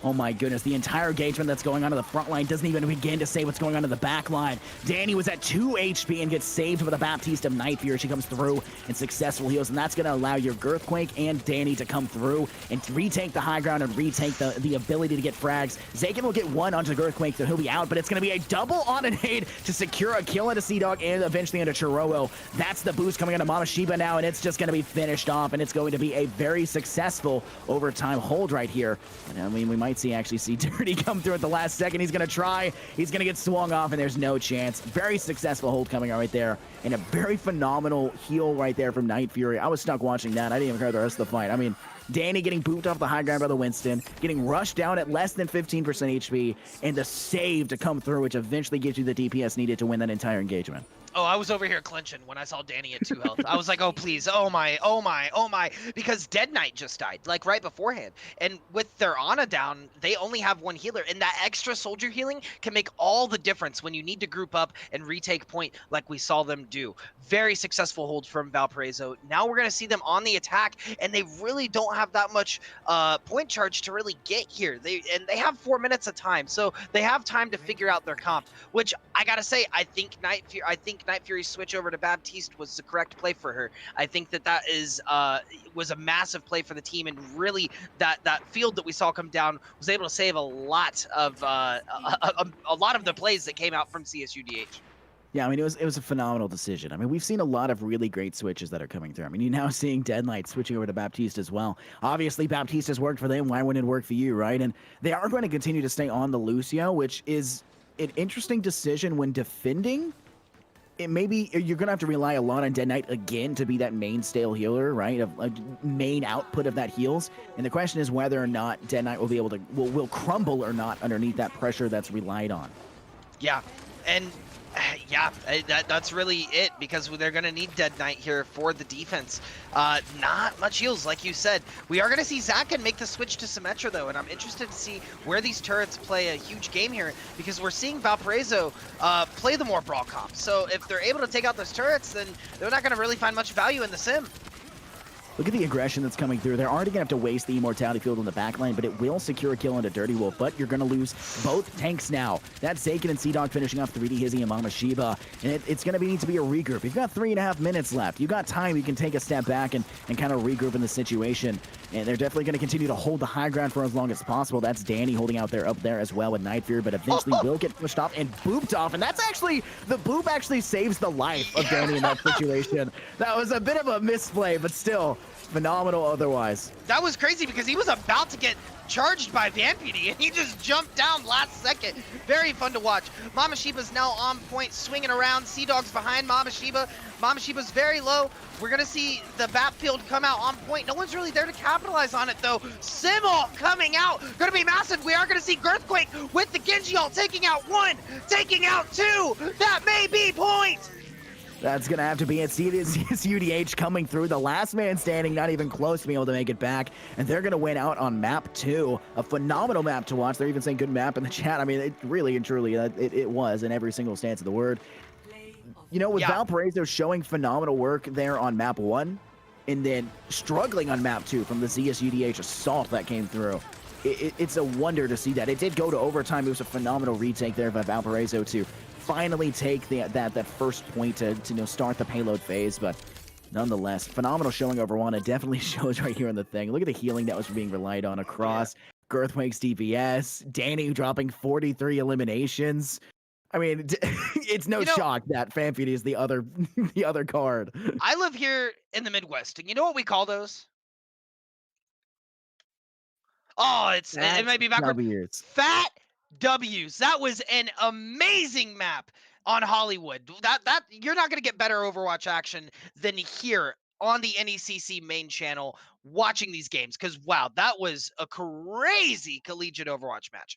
Oh my goodness, the entire engagement that's going on in the front line doesn't even begin to say what's going on in the back line. Danny was at 2 HP and gets saved by the Baptiste of Night Fury. She comes through and successful heals, and that's going to allow your Girthquake and Danny to come through and retake the high ground and retake the ability to get frags. Zakin will get one onto Girthquake, so he'll be out, but it's going to be a double on an aid to secure a kill into CSUDH and eventually into Chiruro. That's the boost coming into Mama Shiba now, and it's just going to be finished off, and it's going to be a very successful overtime hold right here. And I mean, we might actually see Dirty come through at the last second. He's going to try. He's going to get swung off, and there's no chance. Very successful hold coming out right there, and a very phenomenal heal right there from Night Fury. I was stuck watching that. I didn't even hear the rest of the fight. I mean, Danny getting booped off the high ground by the Winston, getting rushed down at less than 15% HP, and the save to come through, which eventually gives you the DPS needed to win that entire engagement. Oh, I was over here clenching when I saw Danny at 2 health. I was like, oh, please. Oh, my. Oh, my. Oh, my. Because Dead Knight just died, like, right beforehand. And with their Ana down, they only have one healer. And that extra soldier healing can make all the difference when you need to group up and retake point like we saw them do. Very successful hold from Valparaiso. Now we're going to see them on the attack, and they really don't have that much point charge to really get here. They have 4 minutes of time, so they have time to figure out their comp, which I got to say, I think Night Fury's switch over to Baptiste was the correct play for her. I think that is was a massive play for the team, and really that field that we saw come down was able to save a lot of the plays that came out from CSUDH. Yeah, I mean, it was a phenomenal decision. I mean, we've seen a lot of really great switches that are coming through. I mean, you're now seeing Dead Knight switching over to Baptiste as well. Obviously, Baptiste has worked for them. Why wouldn't it work for you, right? And they are going to continue to stay on the Lucio, which is an interesting decision when defending. Maybe you're going to have to rely a lot on Dead Knight again to be that main stale healer, right? Of main output of that heals. And the question is whether or not Dead Knight will be able to, will crumble or not underneath that pressure that's relied on. Yeah, and yeah, that's really it, because they're going to need Dead Knight here for the defense. Not much heals, like you said. We are going to see Zakin make the switch to Symmetra, though, and I'm interested to see where these turrets play a huge game here, because we're seeing Valparaiso play the more brawl comp. So if they're able to take out those turrets, then they're not going to really find much value in the sim. Look at the aggression that's coming through. They're already going to have to waste the Immortality Field on the backline, but it will secure a kill into Dirty Wolf. But you're going to lose both tanks now. That's Zakin and CSUDH finishing off 3D Hizzy and Mama Shiba. And it's going to need to be a regroup. You've got 3.5 minutes left. You've got time. You can take a step back and kind of regroup in the situation. And they're definitely going to continue to hold the high ground for as long as possible. That's Danny holding out there up there as well with Night Fury, but eventually will get pushed off and booped off. And that's actually, the boop actually saves the life of Danny in that situation. That was a bit of a misplay, but still, Phenomenal otherwise. That was crazy because he was about to get charged by Vampity and he just jumped down last second. Very fun to watch. Mama Shiba's now on point, swinging around. CSUDH's behind Mama Shiba. Mama Shiba's very low. We're going to see the backfield come out on point. No one's really there to capitalize on it, though. Simmel coming out. Going to be massive. We are going to see Girthquake with the Genji ult taking out 1, taking out 2. That may be point. That's going to have to be it. CSUDH coming through. The last man standing, not even close to being able to make it back. And they're going to win out on map 2. A phenomenal map to watch. They're even saying good map in the chat. I mean, it really and truly, it was in every single stance of the word. You know, with Valparaiso showing phenomenal work there on map 1, and then struggling on map 2 from the CSUDH assault that came through. It's a wonder to see that. It did go to overtime. It was a phenomenal retake there by Valparaiso to finally take that first point to start the payload phase, but nonetheless, phenomenal showing over one. It definitely shows right here on the thing. Look at the healing that was being relied on across Girthquake's DPS, Danny dropping 43 eliminations. I mean, it's no shock that Vampity is the other card. I live here in the Midwest, and you know what we call those? Oh, it might be backward. Fat W's. That was an amazing map on Hollywood. That you're not gonna get better Overwatch action than here on the NECC main channel watching these games. Because wow, that was a crazy collegiate Overwatch match.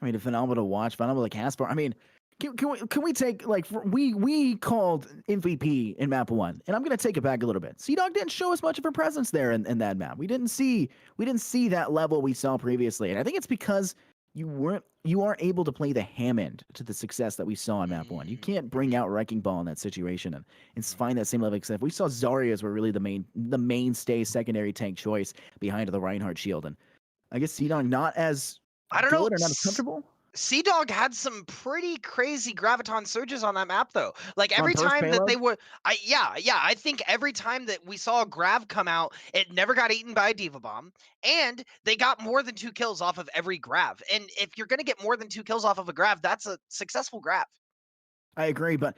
I mean, a phenomenal watch, phenomenal cast for. I mean, can we take like we called MVP in map 1, and I'm gonna take it back a little bit. CSUDH didn't show us much of a presence there in that map. We didn't see that level we saw previously, and I think it's because you aren't able to play the Hammond to the success that we saw in map 1. You can't bring out Wrecking Ball in that situation and find that same level of success. We saw Zarya's were really the mainstay secondary tank choice behind the Reinhardt shield, and I guess CSUDH not as good or not as comfortable. CSUDH had some pretty crazy graviton surges on that map, though. Like every time that they were, I think every time that we saw a grav come out, it never got eaten by a diva bomb, and they got more than 2 kills off of every grav. And if you're gonna get more than 2 kills off of a grav, that's a successful grav. I agree, but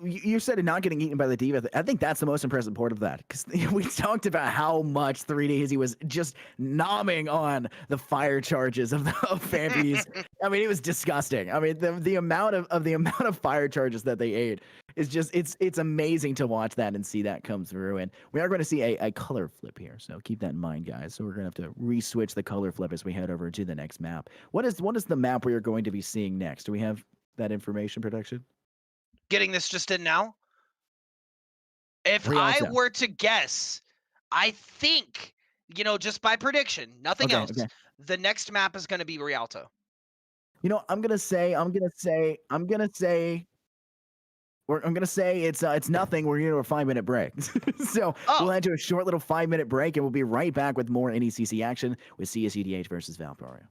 you said it not getting eaten by the diva. I think that's the most impressive part of that, because we talked about how much 3Daisy was just nomming on the fire charges of Vampity's. I mean, it was disgusting. I mean, the amount of fire charges that they ate is just it's amazing to watch that and see that come through. And we are going to see a color flip here, so keep that in mind, guys. So we're going to have to re-switch the color flip as we head over to the next map. What is the map we are going to be seeing next? Do we have that information, production? Getting this just in now. If I were to guess, I think, just by prediction, nothing else, the next map is going to be Rialto. I'm gonna say it's nothing. We're going to a 5-minute break. So we'll head to a short little 5-minute break, and we'll be right back with more NECC action with CSUDH versus Valparaiso.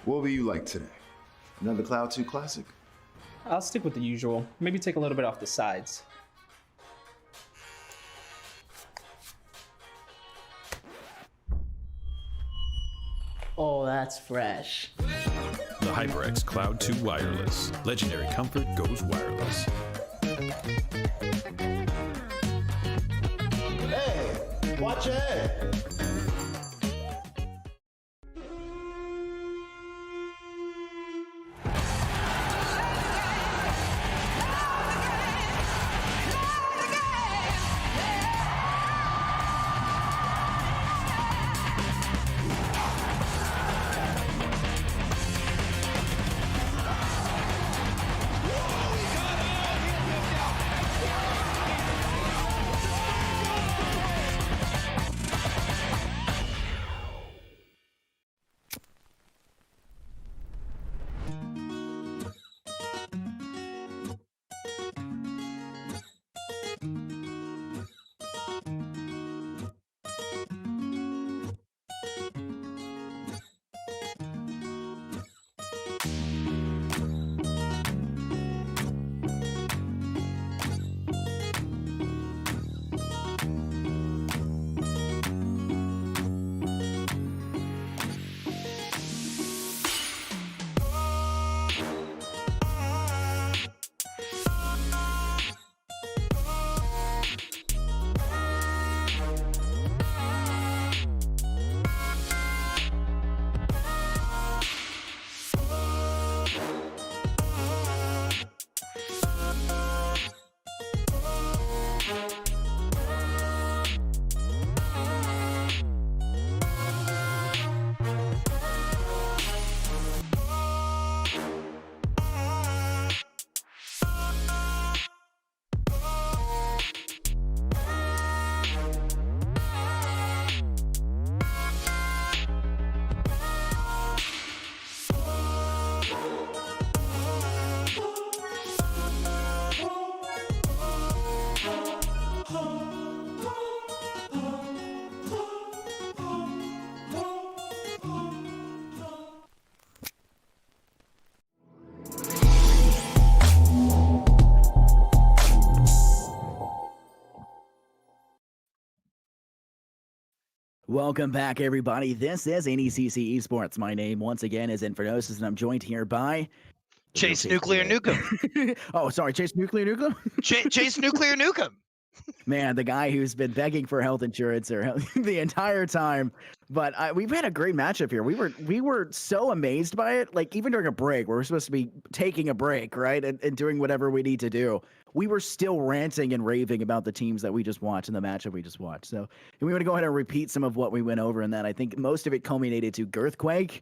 What will you like today? Another Cloud 2 classic? I'll stick with the usual. Maybe take a little bit off the sides. Oh, that's fresh. The HyperX Cloud 2 Wireless. Legendary comfort goes wireless. Hey, watch it. Welcome back, everybody. This is NECC Esports. My name, once again, is Infernosis, and I'm joined here by... Chase Nuclear Nukem. Oh, sorry, Chase Nuclear Nukem? Chase Nuclear Nukem. Man, the guy who's been begging for health insurance the entire time. But we've had a great matchup here. We were so amazed by it. Like, even during a break, where we're supposed to be taking a break, right, and doing whatever we need to do, we were still ranting and raving about the teams that we just watched and the matchup we just watched. So we want to go ahead and repeat some of what we went over in that. I think most of it culminated to Girthquake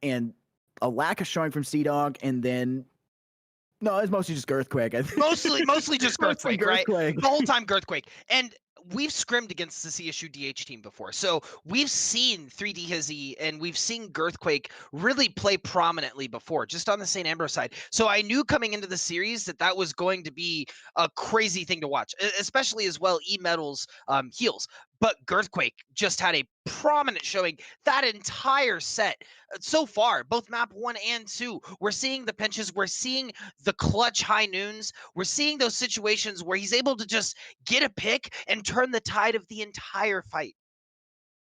and a lack of showing from CSUDH, and then... No, it's mostly just Girthquake. Mostly just Girthquake, right? Girthquake. The whole time Girthquake. And we've scrimmed against the CSUDH team before. So we've seen 3D Hizzy and we've seen Girthquake really play prominently before, just on the St. Ambrose side. So I knew coming into the series that was going to be a crazy thing to watch, especially as well E-Metal's heals. But Girthquake just had a prominent showing that entire set. So far, both map 1 and 2, we're seeing the pinches, we're seeing the clutch high noons, we're seeing those situations where he's able to just get a pick and turn the tide of the entire fight.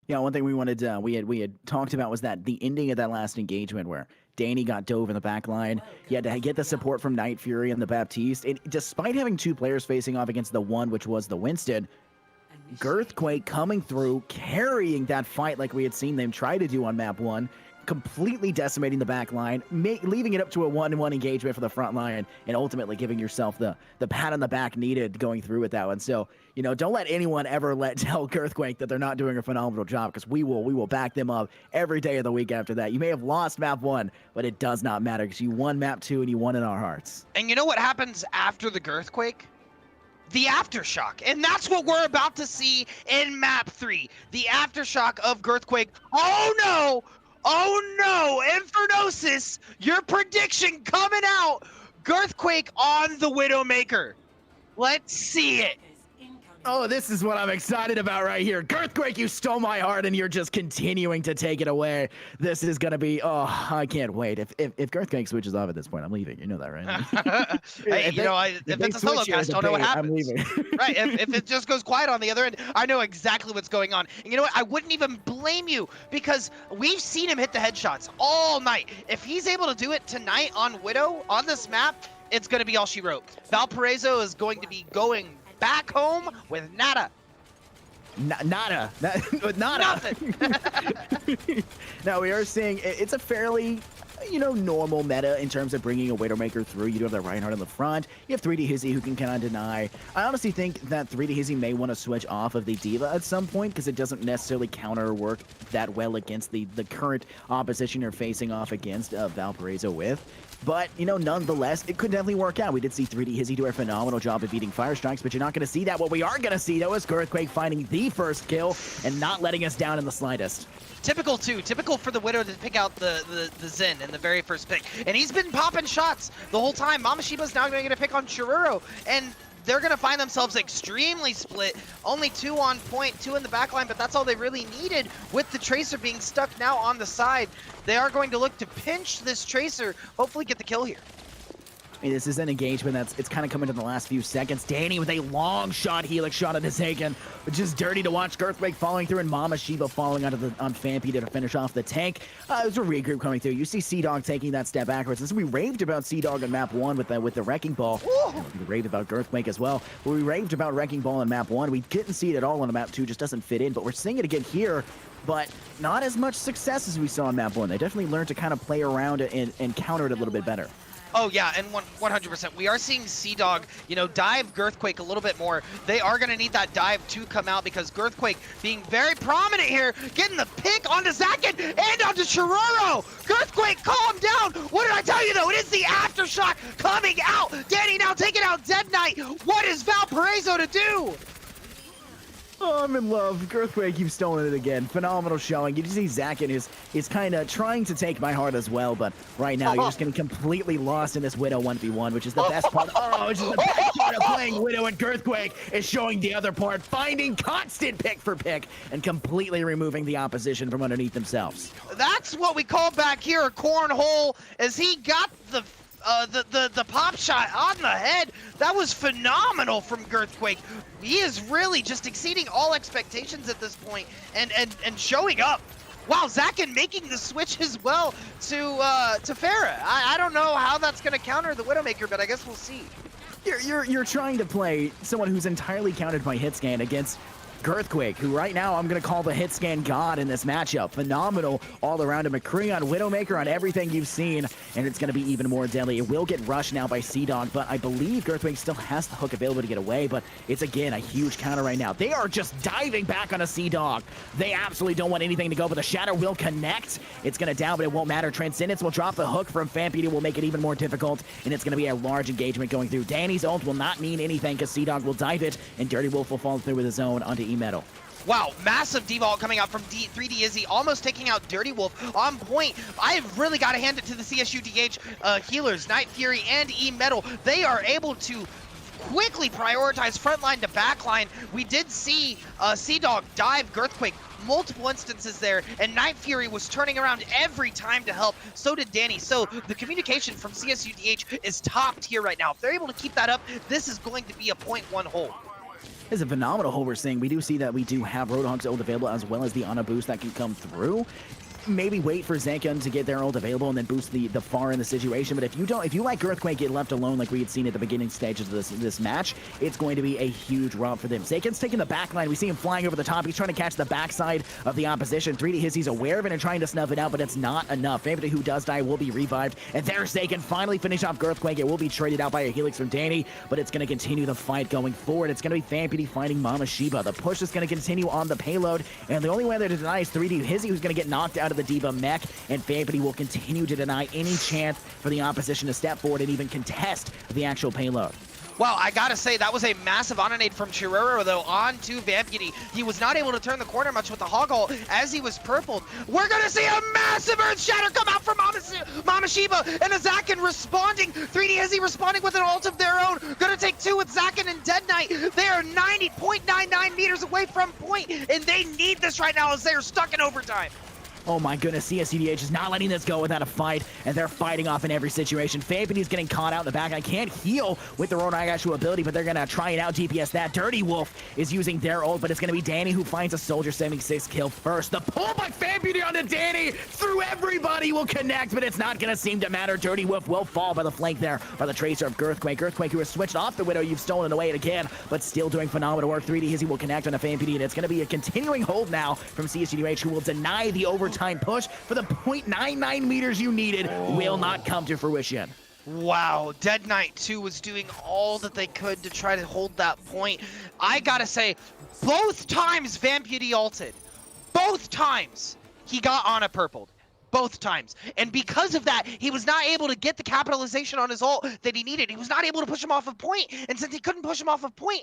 Yeah, one thing we wanted we had talked about was that the ending of that last engagement where Danny got dove in the back line. He had to get the support from Night Fury and the Baptiste. And despite having two players facing off against the one, which was the Winston, Girthquake coming through, carrying that fight like we had seen them try to do on map 1, completely decimating the back line, leaving it up to a 1-1 engagement for the front line, and ultimately giving yourself the pat on the back needed going through with that one. So, you know, don't let anyone ever tell Girthquake that they're not doing a phenomenal job, because we will back them up every day of the week after that. You may have lost map 1, but it does not matter, because you won map 2 and you won in our hearts. And you know what happens after the Girthquake? The aftershock, and that's what we're about to see in map 3. The aftershock of Girthquake. Oh no! Oh no! Infernosis, your prediction coming out. Girthquake on the Widowmaker. Let's see it. Oh, this is what I'm excited about right here. Girthquake, you stole my heart, and you're just continuing to take it away. This is gonna be, oh, I can't wait. If Girthquake switches off at this point, I'm leaving. You know that, right? Hey, if it's a solo cast, don't know what happens. I'm leaving. Right, if it just goes quiet on the other end, I know exactly what's going on. And you know what? I wouldn't even blame you because we've seen him hit the headshots all night. If he's able to do it tonight on Widow, on this map, it's going to be all she wrote. Valparaiso is going to be going back home with nada. Nada. Nothing. Now, we are seeing it's a fairly, normal meta in terms of bringing a Widowmaker through. You do have the Reinhardt in the front. You have 3D Hizzy who can kind of deny. I honestly think that 3D Hizzy may want to switch off of the D.Va at some point because it doesn't necessarily counter work that well against the current opposition you're facing off against Valparaiso with. But, nonetheless, it could definitely work out. We did see 3D Hizzy do a phenomenal job of beating Fire Strikes, but you're not going to see that. What we are going to see, though, is Girthquake finding the first kill and not letting us down in the slightest. Typical, too. Typical for the Widow to pick out the Zen in the very first pick. And he's been popping shots the whole time. Mama Shiba's now going to get a pick on Chururo. And they're going to find themselves extremely split. Only 2 on point, 2 in the backline, but that's all they really needed with the Tracer being stuck now on the side. They are going to look to pinch this Tracer, hopefully get the kill here. I mean, this is an engagement it's kind of coming to the last few seconds. Danny with a long shot, helix shot at Hazaken, which is dirty to watch. Girthquake following through and Mama Shiba falling on Fampy to finish off the tank. There's a regroup coming through. You see CSUDH taking that step backwards. This we raved about CSUDH on map 1 with the Wrecking Ball. We raved about Girthquake as well. But we raved about Wrecking Ball on map 1. We didn't see it at all on map 2, just doesn't fit in. But we're seeing it again here. But not as much success as we saw on map 1. They definitely learned to kind of play around it and counter it a little bit better. Oh yeah, and 100%. We are seeing CSUDH, dive Girthquake a little bit more. They are going to need that dive to come out because Girthquake being very prominent here, getting the pick onto Zakin and onto Chururo. Girthquake, calm down. What did I tell you though? It is the aftershock coming out. Danny now taking out Dead Knight. What is Valparaiso to do? Oh, I'm in love. Girthquake, you've stolen it again. Phenomenal showing. You see Zakin is kind of trying to take my heart as well, but right now you're just getting completely lost in this Widow 1v1, which is the best part. Oh, which is the best part of playing Widow and Girthquake is showing the other part, finding constant pick for pick and completely removing the opposition from underneath themselves. That's what we call back here a cornhole, as he got the pop shot on the head. That was phenomenal from Girthquake. He is really just exceeding all expectations at this point and showing up. Wow, Zakin making the switch as well to Farah. I don't know how that's going to counter the Widowmaker, but I guess we'll see. You're trying to play someone who's entirely countered by hit scan against Girthquake, who right now I'm going to call the hit scan god in this matchup. Phenomenal all around him. McCree on Widowmaker on everything you've seen, and it's going to be even more deadly. It will get rushed now by CSUDH, but I believe Girthquake still has the hook available to get away, but it's again a huge counter right now. They are just diving back on a CSUDH. They absolutely don't want anything to go, but the Shadow will connect. It's going to down, but it won't matter. Transcendence will drop the hook from Fampy, will make it even more difficult, and it's going to be a large engagement going through. Danny's ult will not mean anything because CSUDH will dive it, and Dirty Wolf will fall through with his own onto E-Metal. Wow, massive D-Vault coming out from 3D Izzy, almost taking out Dirty Wolf on point. I've really got to hand it to the CSUDH healers, Night Fury and E-Metal. They are able to quickly prioritize frontline to backline. We did see CSUDH dive Girthquake multiple instances there, and Night Fury was turning around every time to help. So did Danny. So the communication from CSUDH is top tier right now. If they're able to keep that up, this is going to be a 0.1 hold. This is a phenomenal hold we're seeing. We do see that we do have Roadhog's ult available as well as the Ana boost that can come through. Maybe wait for Zakin to get their ult available and then boost the far in the situation. But if you like Girthquake get left alone like we had seen at the beginning stages of this match, it's going to be a huge romp for them. Zakin's taking the back line. We see him flying over the top. He's trying to catch the backside of the opposition. 3D Hizzy's aware of it and trying to snuff it out, but it's not enough. Anybody who does die will be revived. And there's Zakin finally finish off Girthquake. It will be traded out by a helix from Danny, but it's going to continue the fight going forward. It's going to be Fampy finding Mama Shiba. The push is going to continue on the payload, and the only way there to deny is 3D Hizzy, who's going to get knocked out of the D.Va mech, and Fampy will continue to deny any chance for the opposition to step forward and even contest the actual payload. Well, I gotta say, that was a massive ononade from Chururo, though, onto Vampity. He was not able to turn the corner much with the hog ult as he was purpled. We're gonna see a massive Earth Shatter come out from Mama Shiba and a Zakin responding. 3D Hizzy responding with an ult of their own. Gonna take two with Zakin and Dead Knight. They are 90.99 meters away from point, and they need this right now as they are stuck in overtime. Oh my goodness, CSUDH is not letting this go without a fight, and they're fighting off in every situation. Fampity's getting caught out in the back. I can't heal with their own actual ability, but they're gonna try and out DPS that. Dirty Wolf is using their ult, but it's gonna be Danny who finds a Soldier 76 kill first. The pull by Fampity onto Danny through everybody will connect, but it's not gonna seem to matter. Dirty Wolf will fall by the flank there by the Tracer of Girthquake. Girthquake who has switched off the Widow, you've stolen away again, but still doing phenomenal work. 3D Hizzy will connect on a Fampity, and it's gonna be a continuing hold now from CSUDH, who will deny the overtime push for the 0.99 meters you needed. Will not come to fruition. Wow, Dead Knight 2 was doing all that they could to try to hold that point. I gotta say, both times Vampity ulted, both times he got on a purpled. Both times. And because of that, he was not able to get the capitalization on his ult that he needed. He was not able to push him off of point. And since he couldn't push him off of point,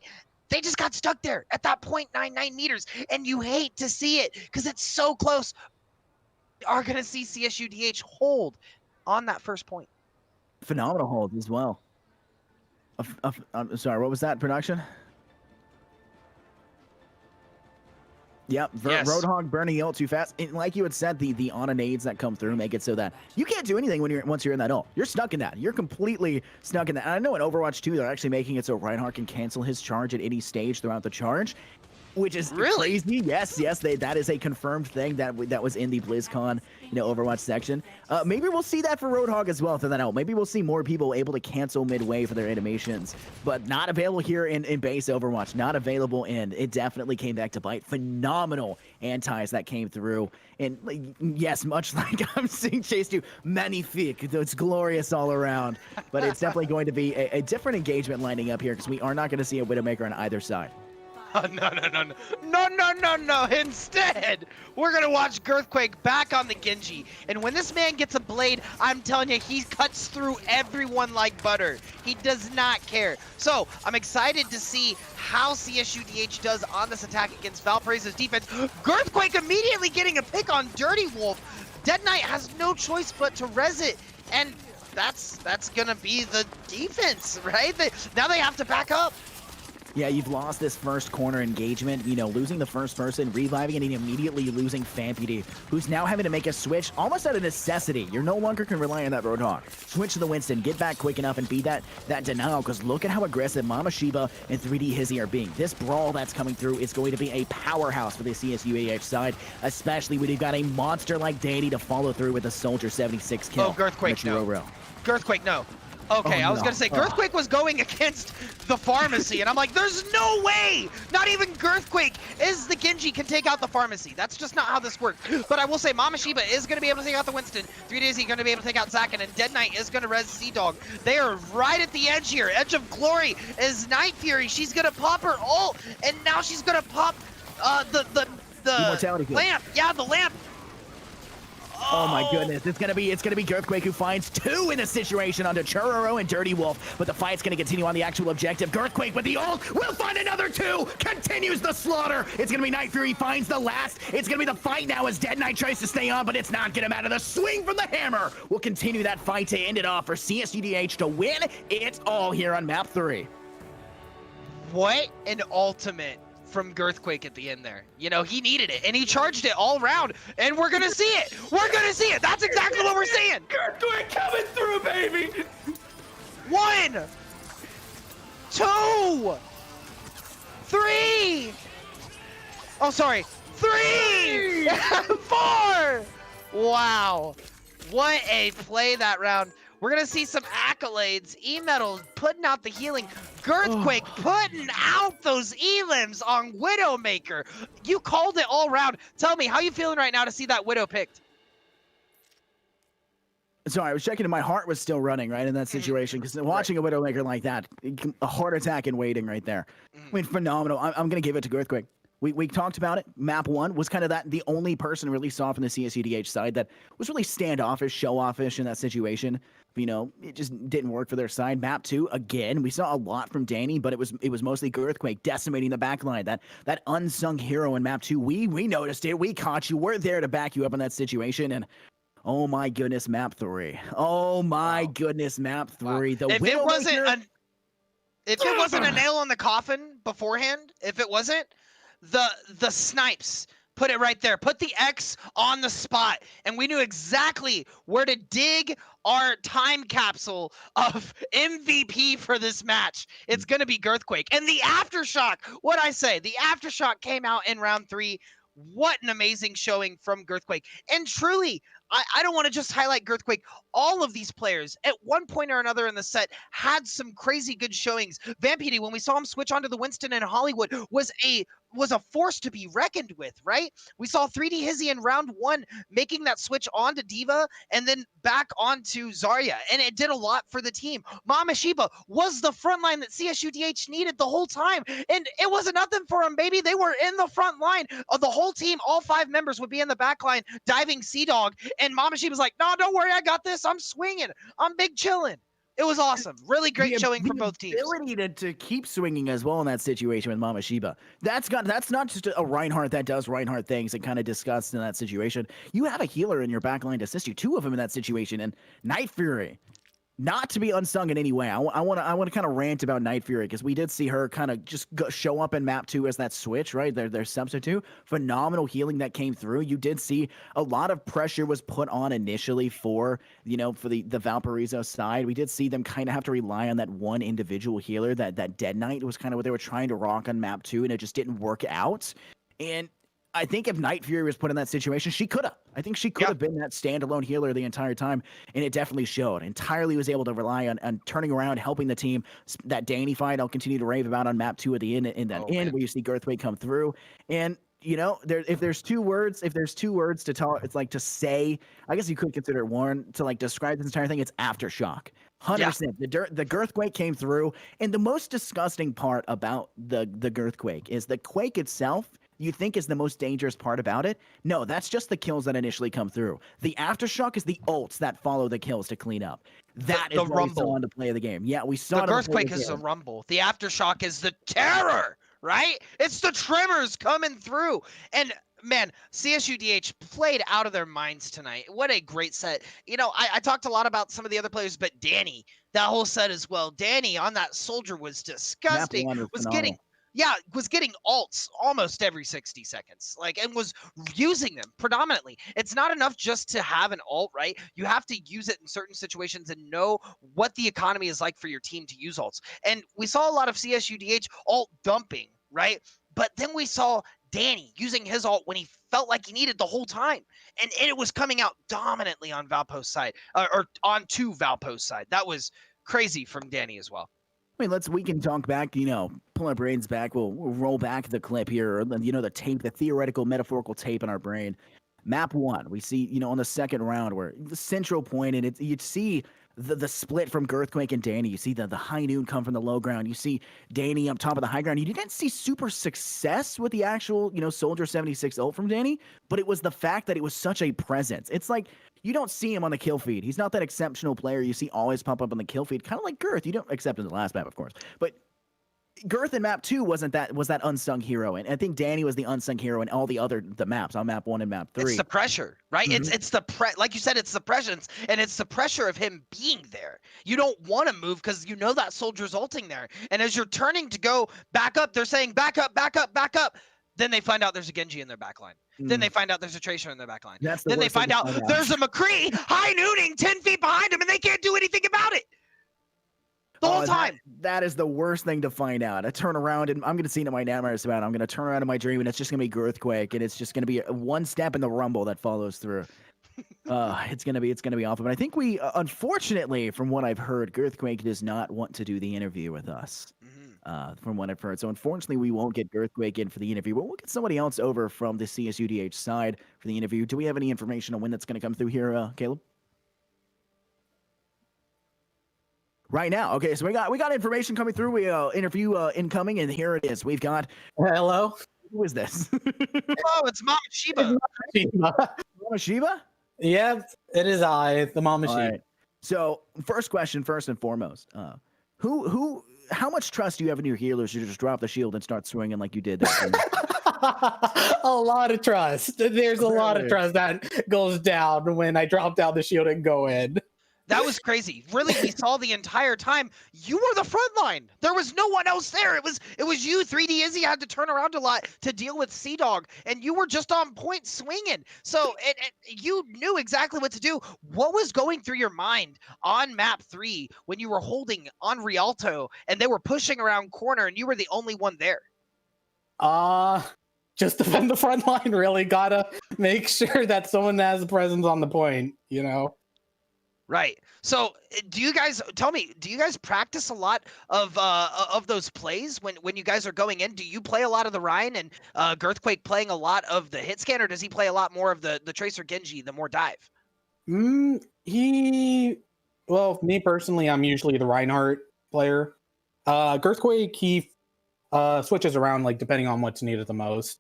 they just got stuck there at that 0.99 meters. And you hate to see it because it's so close. Are going to see CSUDH hold on that first point. Phenomenal hold as well. I'm sorry, what was that, production? Yep, Yes. Roadhog burning ult too fast. And like you had said, the Ana nades that come through make it so that you can't do anything once you're in that ult. You're stuck in that. You're completely stuck in that. And I know in Overwatch 2, they're actually making it so Reinhardt can cancel his charge at any stage throughout the charge, which is Really? crazy. Yes, that is a confirmed thing that was in the BlizzCon, Overwatch section. Maybe we'll see that for Roadhog as well through that out. Maybe we'll see more people able to cancel midway for their animations, but not available here in base Overwatch. Not available in. It definitely came back to bite. Phenomenal antis that came through, and yes, much like I'm seeing Chase do magnifique. It's glorious all around, but it's definitely going to be a different engagement lining up here because we are not going to see a Widowmaker on either side. Oh, no. Instead, we're going to watch Girthquake back on the Genji. And when this man gets a blade, I'm telling you, he cuts through everyone like butter. He does not care. So, I'm excited to see how CSUDH does on this attack against Valparaiso's defense. Girthquake immediately getting a pick on Dirty Wolf. Dead Knight has no choice but to res it. And that's going to be the defense, right? Now they have to back up. Yeah, you've lost this first corner engagement, losing the first person, reviving, and immediately losing Fampity, who's now having to make a switch almost out of necessity. You're no longer can rely on that Roadhog. Switch to the Winston, get back quick enough and beat that denial, because look at how aggressive Mama Shiba and 3D Hizzy are being. This brawl that's coming through is going to be a powerhouse for the CSUAH side, especially when you've got a monster like Danny to follow through with a Soldier 76 kill. Oh, Girthquake, no. Girthquake, no. Okay, I was going to say, Girthquake was going against the pharmacy, and I'm like, there's no way! Not even Girthquake is the Genji can take out the pharmacy. That's just not how this works. But I will say, Mama Shiba is going to be able to take out the Winston. 3 Days he's going to be able to take out Zakin, and Dead Knight is going to res Sea-Dog. They are right at the edge here. Edge of Glory is Night Fury. She's going to pop her ult, and now she's going to pop the lamp. Yeah, the lamp. Oh my goodness, it's gonna be Girthquake who finds two in the situation onto Churro and Dirty Wolf, but the fight's gonna continue on the actual objective. Girthquake with the ult will find another two, continues the slaughter. It's gonna be Night Fury finds the last. It's gonna be the fight now as Dead Knight tries to stay on, but it's not gonna matter. The swing from the hammer will continue that fight to end it off for CSUDH to win it all here on map 3. What an ultimate from Girthquake at the end there. He needed it, and he charged it all around, and we're gonna see it. We're gonna see it. That's exactly what we're seeing. Girthquake coming through, baby. 1, 2, 3. Oh, sorry. 3, 4. Wow. What a play that round. We're going to see some accolades. E-Metal putting out the healing. Girthquake putting out those E-Limbs on Widowmaker. You called it all round. Tell me, how you feeling right now to see that Widow picked? Sorry, I was checking and my heart was still running right in that situation because watching a Widowmaker like that, a heart attack in waiting right there. I mean, phenomenal. I'm going to give it to Girthquake. We talked about it. Map 1 was kind of the only person really saw from the CSUDH side that was really standoffish, show-offish in that situation. It just didn't work for their side. Map 2, again, we saw a lot from Danny, but it was mostly Girthquake decimating the backline. That unsung hero in Map 2, we noticed it. We caught you. We're there to back you up in that situation, and Oh my goodness, map 3. Oh my Wow. goodness, map Wow. 3. The If it wasn't Widowmaker- if it wasn't a nail on the coffin beforehand, if it wasn't, the snipes put it right there. Put the X on the spot, and we knew exactly where to dig our time capsule of MVP for this match. It's gonna be Girthquake. And the aftershock, what I say, the aftershock came out in round 3. What an amazing showing from Girthquake. And truly, I don't want to just highlight Girthquake. All of these players, at one point or another in the set, had some crazy good showings. Vampedy, when we saw him switch onto the Winston in Hollywood, was a force to be reckoned with, right? We saw 3D Hizzy in round 1 making that switch onto Diva and then back onto Zarya, and it did a lot for the team. Mama Shiba was the front line that CSUDH needed the whole time, and it wasn't nothing for them, baby. They were in the front line of the whole team. All 5 members would be in the back line diving Sea Dog, and Mama Shiba's like, no, don't worry, I got this. I'm swinging. I'm big chilling. It was awesome. Really great showing from both teams. The ability to keep swinging as well in that situation with Mama Shiba. That's not just a Reinhardt that does Reinhardt things and kind of discussed in that situation. You have a healer in your backline to assist you. 2 of them in that situation. And Night Fury, not to be unsung in any way. I want to kind of rant about Night Fury because we did see her kind of just show up in map 2 as that switch, right? Their substitute. Phenomenal healing that came through. You did see a lot of pressure was put on initially for the Valparaiso side. We did see them kind of have to rely on that one individual healer. That Dead Knight was kind of what they were trying to rock on map 2, and it just didn't work out. And I think if Night Fury was put in that situation, she could have. I think she could have been that standalone healer the entire time, and it definitely showed. Entirely was able to rely on turning around, helping the team. That Danny fight, I'll continue to rave about on map 2 at the end, where you see Girthquake come through. And if there's two words to talk, it's like to say. I guess you could consider it one to like describe this entire thing. It's aftershock. 100%. The Girthquake came through, and the most disgusting part about the Girthquake is the quake itself. You think is the most dangerous part about it? No, that's just the kills that initially come through. The aftershock is the ults that follow the kills to clean up. That is the rumble. We saw on the play of the game. Yeah, we saw the Girthquake is the rumble. The aftershock is the terror, right? It's the tremors coming through. And man, CSUDH played out of their minds tonight. What a great set. I talked a lot about some of the other players, but Danny, that whole set as well. Danny on that soldier was disgusting. Was getting ults almost every 60 seconds, and was using them predominantly. It's not enough just to have an ult, right? You have to use it in certain situations and know what the economy is like for your team to use ults. And we saw a lot of CSUDH ult dumping, right? But then we saw Danny using his ult when he felt like he needed the whole time. And it was coming out dominantly on Valpo's side, or onto Valpo's side. That was crazy from Danny as well. I mean, we can talk back, pull our brains back. We'll roll back the clip here, the tape, the theoretical, metaphorical tape in our brain. Map 1, we see, on the second round where the central point, and you'd see the split from Girthquake and Danny. You see the high noon come from the low ground. You see Danny up top of the high ground. You didn't see super success with the actual, Soldier 76 ult from Danny, but it was the fact that it was such a presence. It's like, you don't see him on the kill feed. He's not that exceptional player you see always pop up on the kill feed, kind of like Girth. You don't, except in the last map, of course. But Girth in map 2 was that unsung hero, and I think Danny was the unsung hero in all the maps on map 1 and map 3. It's the pressure, right? Mm-hmm. It's the like you said, it's the presence, and it's the pressure of him being there. You don't want to move because you know that soldier's ulting there, and as you're turning to go back up, they're saying back up, back up, back up. Then they find out there's a Genji in their backline. Then they find out there's a Tracer in their backline. Then they find out there's a McCree high nooning 10 feet behind him, and they can't do anything about it. The whole time. That is the worst thing to find out. I turn around, and I'm going to see it in my nightmares about it. I'm going to turn around in my dream, and it's just going to be Girthquake, and it's just going to be one step in the rumble that follows through. It's going to be awful. But I think we, unfortunately, from what I've heard, Girthquake does not want to do the interview with us. From what I've heard. So unfortunately, we won't get Girthquake in for the interview, but we'll get somebody else over from the CSUDH side for the interview. Do we have any information on when that's going to come through here, Caleb? Right now. Okay, so we got information coming through. We interview incoming, and here it is. We've got hello. Who is this? Hello, it's Mama Shiba. Mama Shiba? Yeah, it is I, the Mama Shiba. Right. So first question, first and foremost, who how much trust do you have in your healers to just drop the shield and start swinging like you did there? A lot of trust. There's a lot of trust that goes down when I drop down the shield and go in. That was crazy. Really, we saw the entire time you were the front line. There was no one else there. It was you. 3D Izzy had to turn around a lot to deal with Sea Dog, and you were just on point swinging. So you knew exactly what to do. What was going through your mind on map 3 when you were holding on Rialto and they were pushing around corner and you were the only one there? Just defend the front line. Really gotta make sure that someone has a presence on the point. You know. Right. So, do you guys tell me? Do you guys practice a lot of those plays when you guys are going in? Do you play a lot of the Ryan and Girthquake playing a lot of the hit scan, or does he play a lot more of the Tracer Genji, the more dive? Well, me personally, I'm usually the Reinhardt player. Girthquake, he switches around like depending on what's needed the most.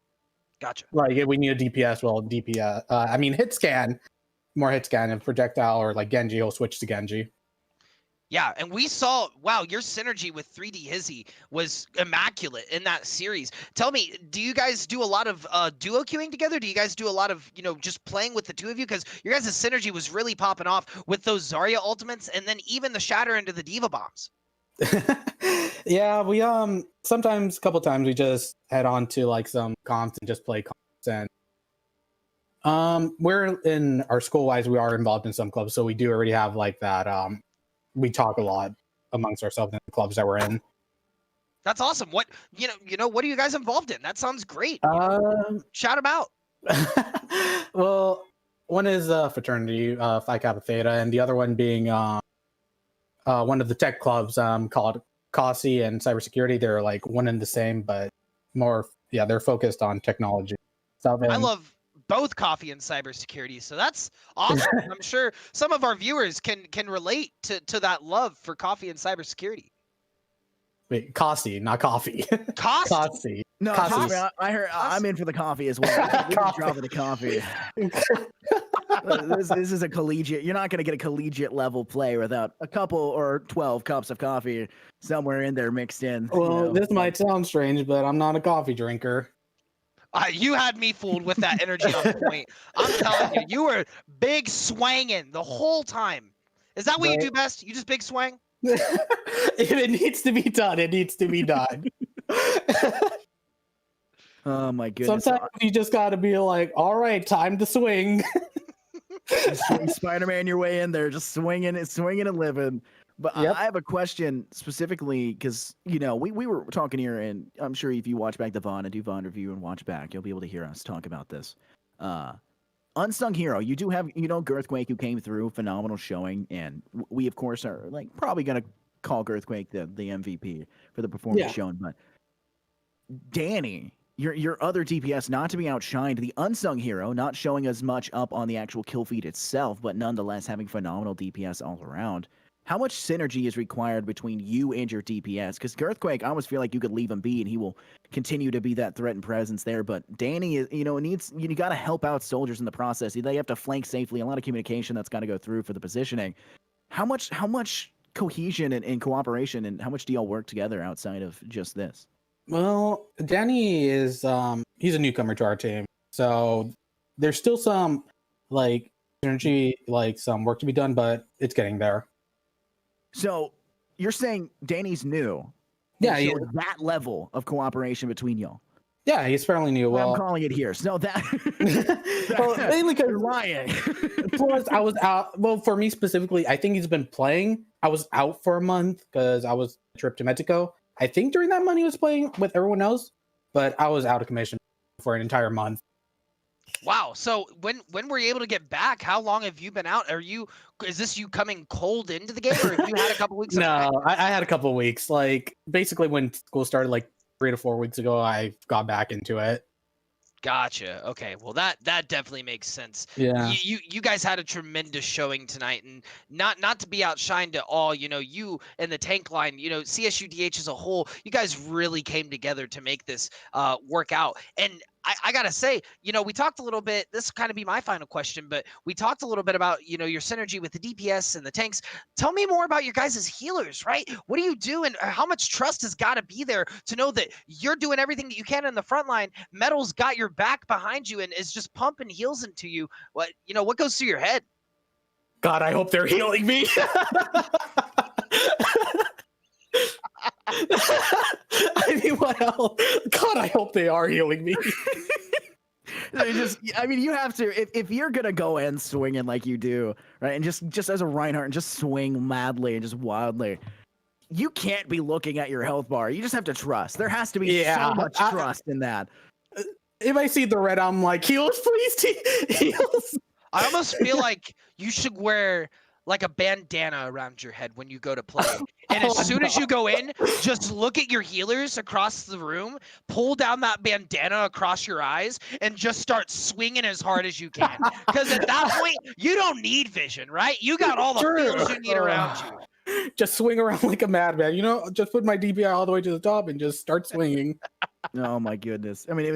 Gotcha. Like if we need a DPS, well, DPS. I mean, hit scan. More hit scan and projectile, or like Genji, he'll switch to Genji. Yeah, and we saw, wow, your synergy with 3D Hizzy was immaculate in that series. Tell me, do you guys do a lot of duo queuing together? Do you guys do a lot of, just playing with the two of you? Because your guys' synergy was really popping off with those Zarya ultimates and then even the shatter into the Diva bombs. Yeah, we sometimes, a couple times, we just head on to like some comps and just play comps. And we're in our school-wise, we are involved in some clubs, so we do already have like that. We talk a lot amongst ourselves in the clubs that we're in. That's awesome. What what are you guys involved in? That sounds great. Shout them out. Well, one is fraternity, Phi Kappa Theta, and the other one being one of the tech clubs called CSUDH and cybersecurity. They're like one and the same, but more. Yeah, they're focused on technology stuff. I love both coffee and cybersecurity, so that's awesome. I'm sure some of our viewers can relate to that love for coffee and cybersecurity. Wait, coffee, not coffee. Coffee. No, Coffee. I heard. I'm in for the coffee as well. Drop the coffee. This is a collegiate. You're not going to get a collegiate level play without a couple or 12 cups of coffee somewhere in there mixed in. Well, this might sound strange, but I'm not a coffee drinker. You had me fooled with that energy on point. I'm telling you, you were big swanging the whole time. Is that what you do best? You just big swang? If it needs to be done, it needs to be done. Oh my goodness. Sometimes you just got to be like, all right, time to swing. Spider-Man your way in there, just swinging and living. But I have a question specifically because, we were talking here, and I'm sure if you watch back the Vaughn and do Vaughn review and watch back, you'll be able to hear us talk about this. Unsung hero, you do have, Girthquake, who came through, phenomenal showing, and we, of course, are like probably going to call Girthquake the MVP for the performance shown. But Danny, your other DPS, not to be outshined, the unsung hero, not showing as much up on the actual kill feed itself, but nonetheless having phenomenal DPS all around. How much synergy is required between you and your DPS? Because Girthquake, I almost feel like you could leave him be and he will continue to be that threat and presence there. But Danny, you got to help out soldiers in the process. They have to flank safely. A lot of communication that's got to go through for the positioning. How much cohesion and cooperation, and how much do y'all work together outside of just this? Well, Danny is he's a newcomer to our team, so there's still some like synergy, like some work to be done, but it's getting there. So you're saying Danny's new? Yeah, that level of cooperation between y'all. Yeah, he's fairly new. Well, I'm calling it here. So well, mainly because lying. Plus, I was out. Well, for me specifically, I think he's been playing. I was out for a month because I was on a trip to Mexico. I think during that month he was playing with everyone else, but I was out of commission for an entire month. Wow. So when were you able to get back? How long have you been out? Is this you coming cold into the game, or have you had a couple weeks? No, I had a couple of weeks. Like basically when school started, like 3 to 4 weeks ago, I got back into it. Gotcha. Okay. Well, that definitely makes sense. Yeah. You guys had a tremendous showing tonight, and not to be outshined at all. You and the tank line. CSUDH as a whole. You guys really came together to make this work out. And I gotta say, we talked a little bit. This will kind of be my final question, but we talked a little bit about your synergy with the DPS and the tanks. Tell me more about your guys' healers, right? What do you do, and how much trust has got to be there to know that you're doing everything that you can in the front line? Metal's got your back behind you and is just pumping heals into you. What goes through your head? God, I hope they're healing me. I mean, what else? God, I hope they are healing me. You have to, if you're gonna go in swinging like you do, right, and just as a Reinhardt and just swing madly and just wildly, you can't be looking at your health bar. You just have to trust. There has to be so much trust in that. If I see the red, I'm like, heals, please, heals. I almost feel like you should wear like a bandana around your head when you go to play. And as soon as you go in, just look at your healers across the room, pull down that bandana across your eyes, and just start swinging as hard as you can. Because at that point, you don't need vision, right? You got all the feels you need around you. Just swing around like a madman. Just put my DPI all the way to the top and just start swinging. Oh my goodness! I mean, it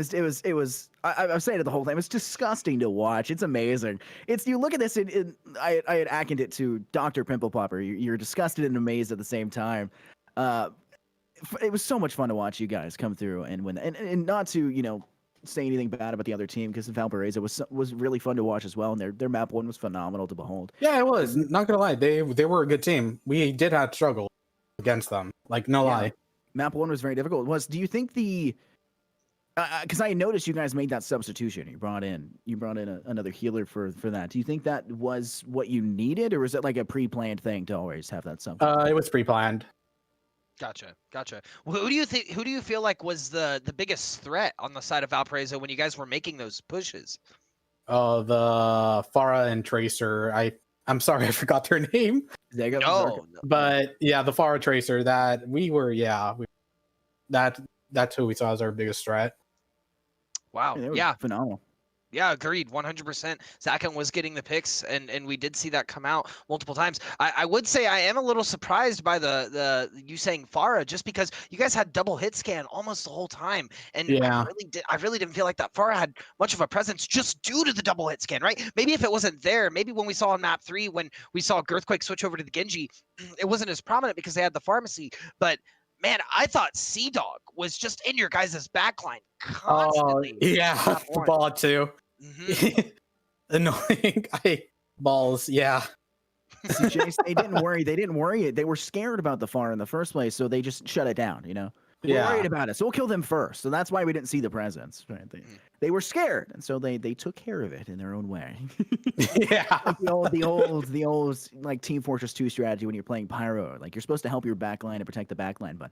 was. I'm saying it the whole time. It's disgusting to watch. It's amazing. You look at this. I had akined it to Dr. Pimple Popper. You're disgusted and amazed at the same time. It was so much fun to watch you guys come through and win. And not to say anything bad about the other team, because Valparaiso was really fun to watch as well, and their map 1 was phenomenal to behold. Yeah, it was. Not gonna lie, they were a good team. We did have struggle against them. Like, no lie. Map 1 was very difficult. Do you think because I noticed you guys made that substitution. You brought in another healer for that. Do you think that was what you needed, or was it like a pre-planned thing to always have that sub? It was pre-planned. Gotcha. Well, who do you feel like was the biggest threat on the side of Valparaiso when you guys were making those pushes? The Farah and Tracer. I'm sorry, I forgot their name. No. But yeah, the Farah Tracer. That that's who we saw as our biggest threat. Wow. Yeah, phenomenal. Yeah, agreed, 100%. Zakin was getting the picks, and we did see that come out multiple times. I would say I am a little surprised by the you saying Farah, just because you guys had double hit scan almost the whole time, and yeah. I really didn't feel like that Farah had much of a presence just due to the double hit scan, right? Maybe if it wasn't there, maybe when we saw on map 3 when we saw Girthquake switch over to the Genji, it wasn't as prominent because they had the pharmacy, but. Man, I thought Sea Dog was just in your guys' backline constantly. Oh, yeah, the ball too. Mm-hmm. Annoying. Balls, yeah. See, Chase, they didn't worry. They were scared about the FAR in the first place, so they just shut it down, We're worried about it, so we'll kill them first. So that's why we didn't see the presence. Right? They were scared, and so they took care of it in their own way. Yeah. the old like Team Fortress 2 strategy when you're playing Pyro. Like, you're supposed to help your backline and protect the backline, but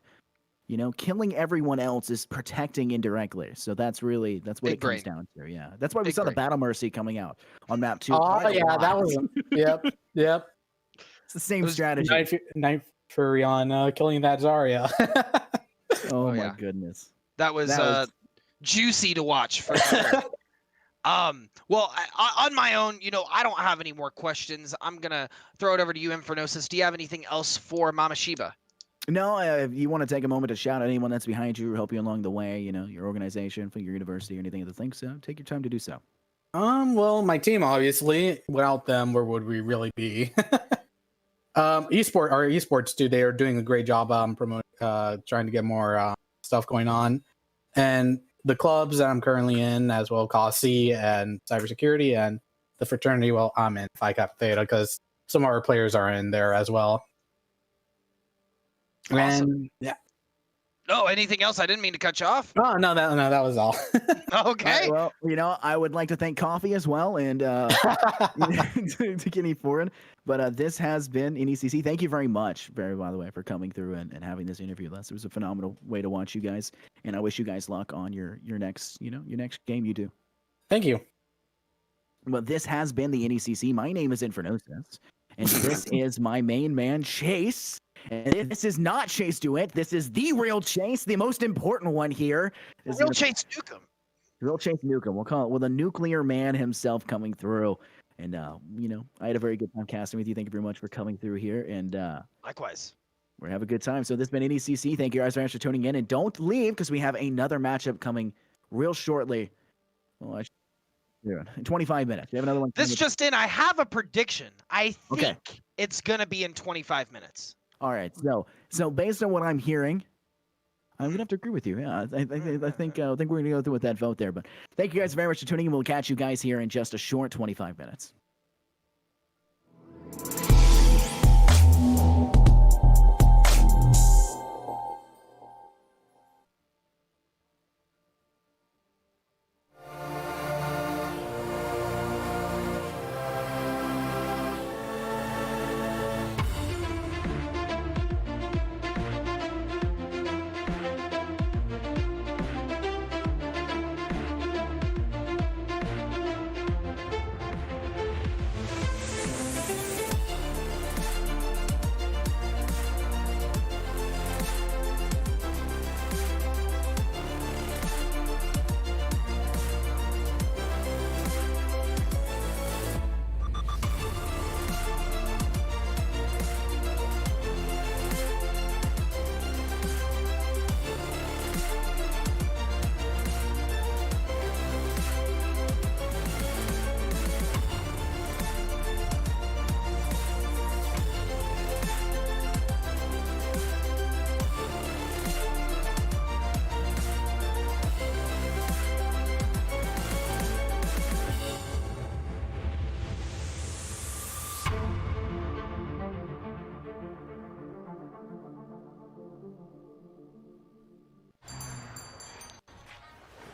killing everyone else is protecting indirectly. So that's what it comes down to. Yeah, that's why we saw the Battle Mercy coming out on map 2. Oh yeah, that was yep. It's the same strategy. Night Fury on killing that Zarya. Oh my goodness. That was juicy to watch for sure. Well, on my own, I don't have any more questions. I'm gonna throw it over to you, Infernosis. Do you have anything else for Mama Shiba? No, if you want to take a moment to shout out anyone that's behind you or help you along the way, your organization, for your university, or anything of the thing, so take your time to do so. Well, my team, obviously. Without them, where would we really be? Our esports too, they are doing a great job promoting, trying to get more stuff going on. And the clubs that I'm currently in, as well, CSUDH and cybersecurity, and the fraternity, well, I'm in Phi Kappa Theta because some of our players are in there as well. Awesome. And yeah. No, anything else? I didn't mean to cut you off. Oh, no, that was all. Okay. Well, I would like to thank Coffee as well, and to Kenny Foreign. But this has been NECC. Thank you very much, Barry, by the way, for coming through and having this interview with us. It was a phenomenal way to watch you guys, and I wish you guys luck on your next game you do. Thank you. But this has been the NECC. My name is Infernosis, and this is my main man, Chase. And this is not Chase Duet. This is the real Chase, the most important one here. Real Chase Newcomb. Real Chase Newcomb. We'll call it. Well, the nuclear man himself coming through. And, I had a very good time casting with you. Thank you very much for coming through here. And likewise. We're having a good time. So this has been NECC. Thank you guys very much for tuning in. And don't leave, because we have another matchup coming real shortly Well, I should, in 25 minutes. You have another one. This just in, I have a prediction. I think Okay. it's gonna be in 25 minutes. All right. So based on what I'm hearing, I'm gonna have to agree with you. Yeah, I think we're gonna go through with that vote there. But thank you guys very much for tuning in. We'll catch you guys here in just a short 25 minutes.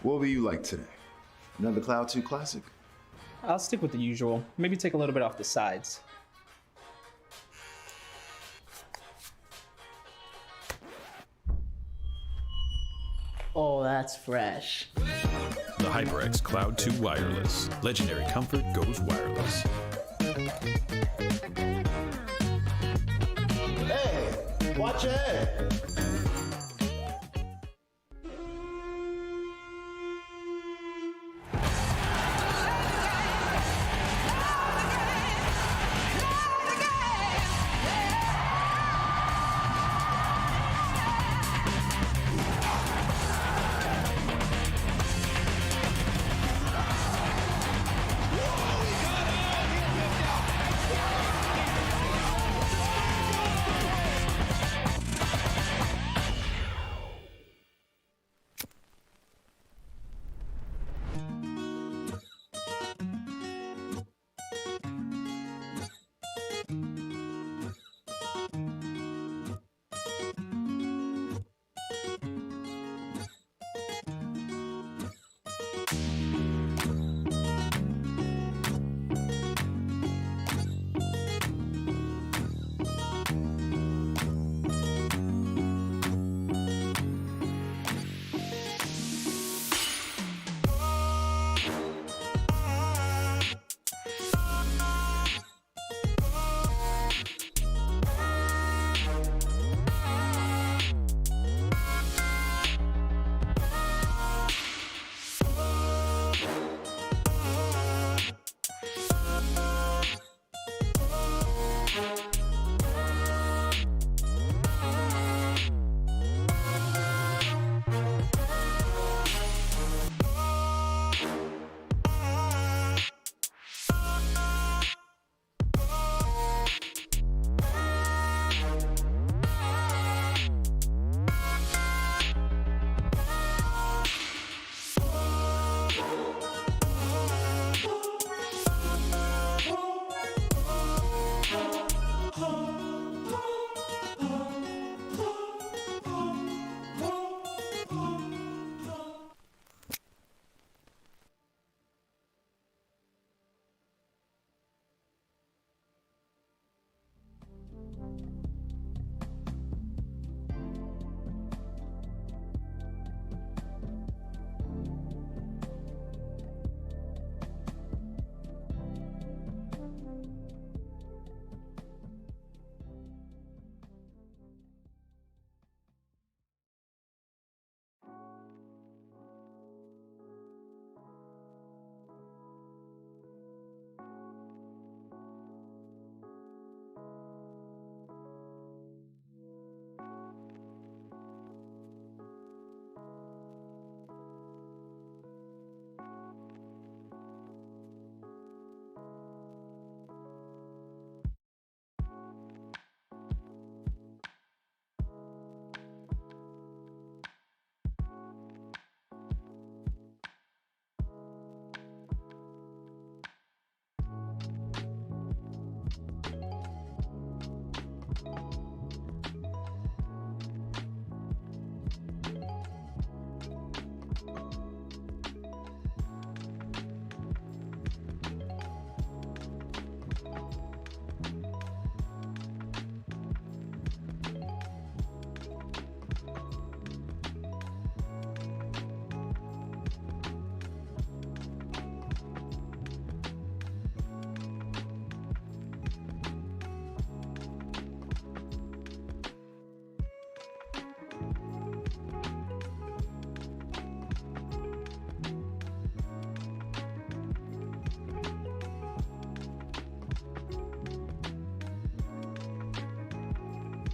What will you like today? Another Cloud 2 Classic? I'll stick with the usual. Maybe take a little bit off the sides. Oh, that's fresh. The HyperX Cloud 2 Wireless. Legendary comfort goes wireless. Hey, watch it.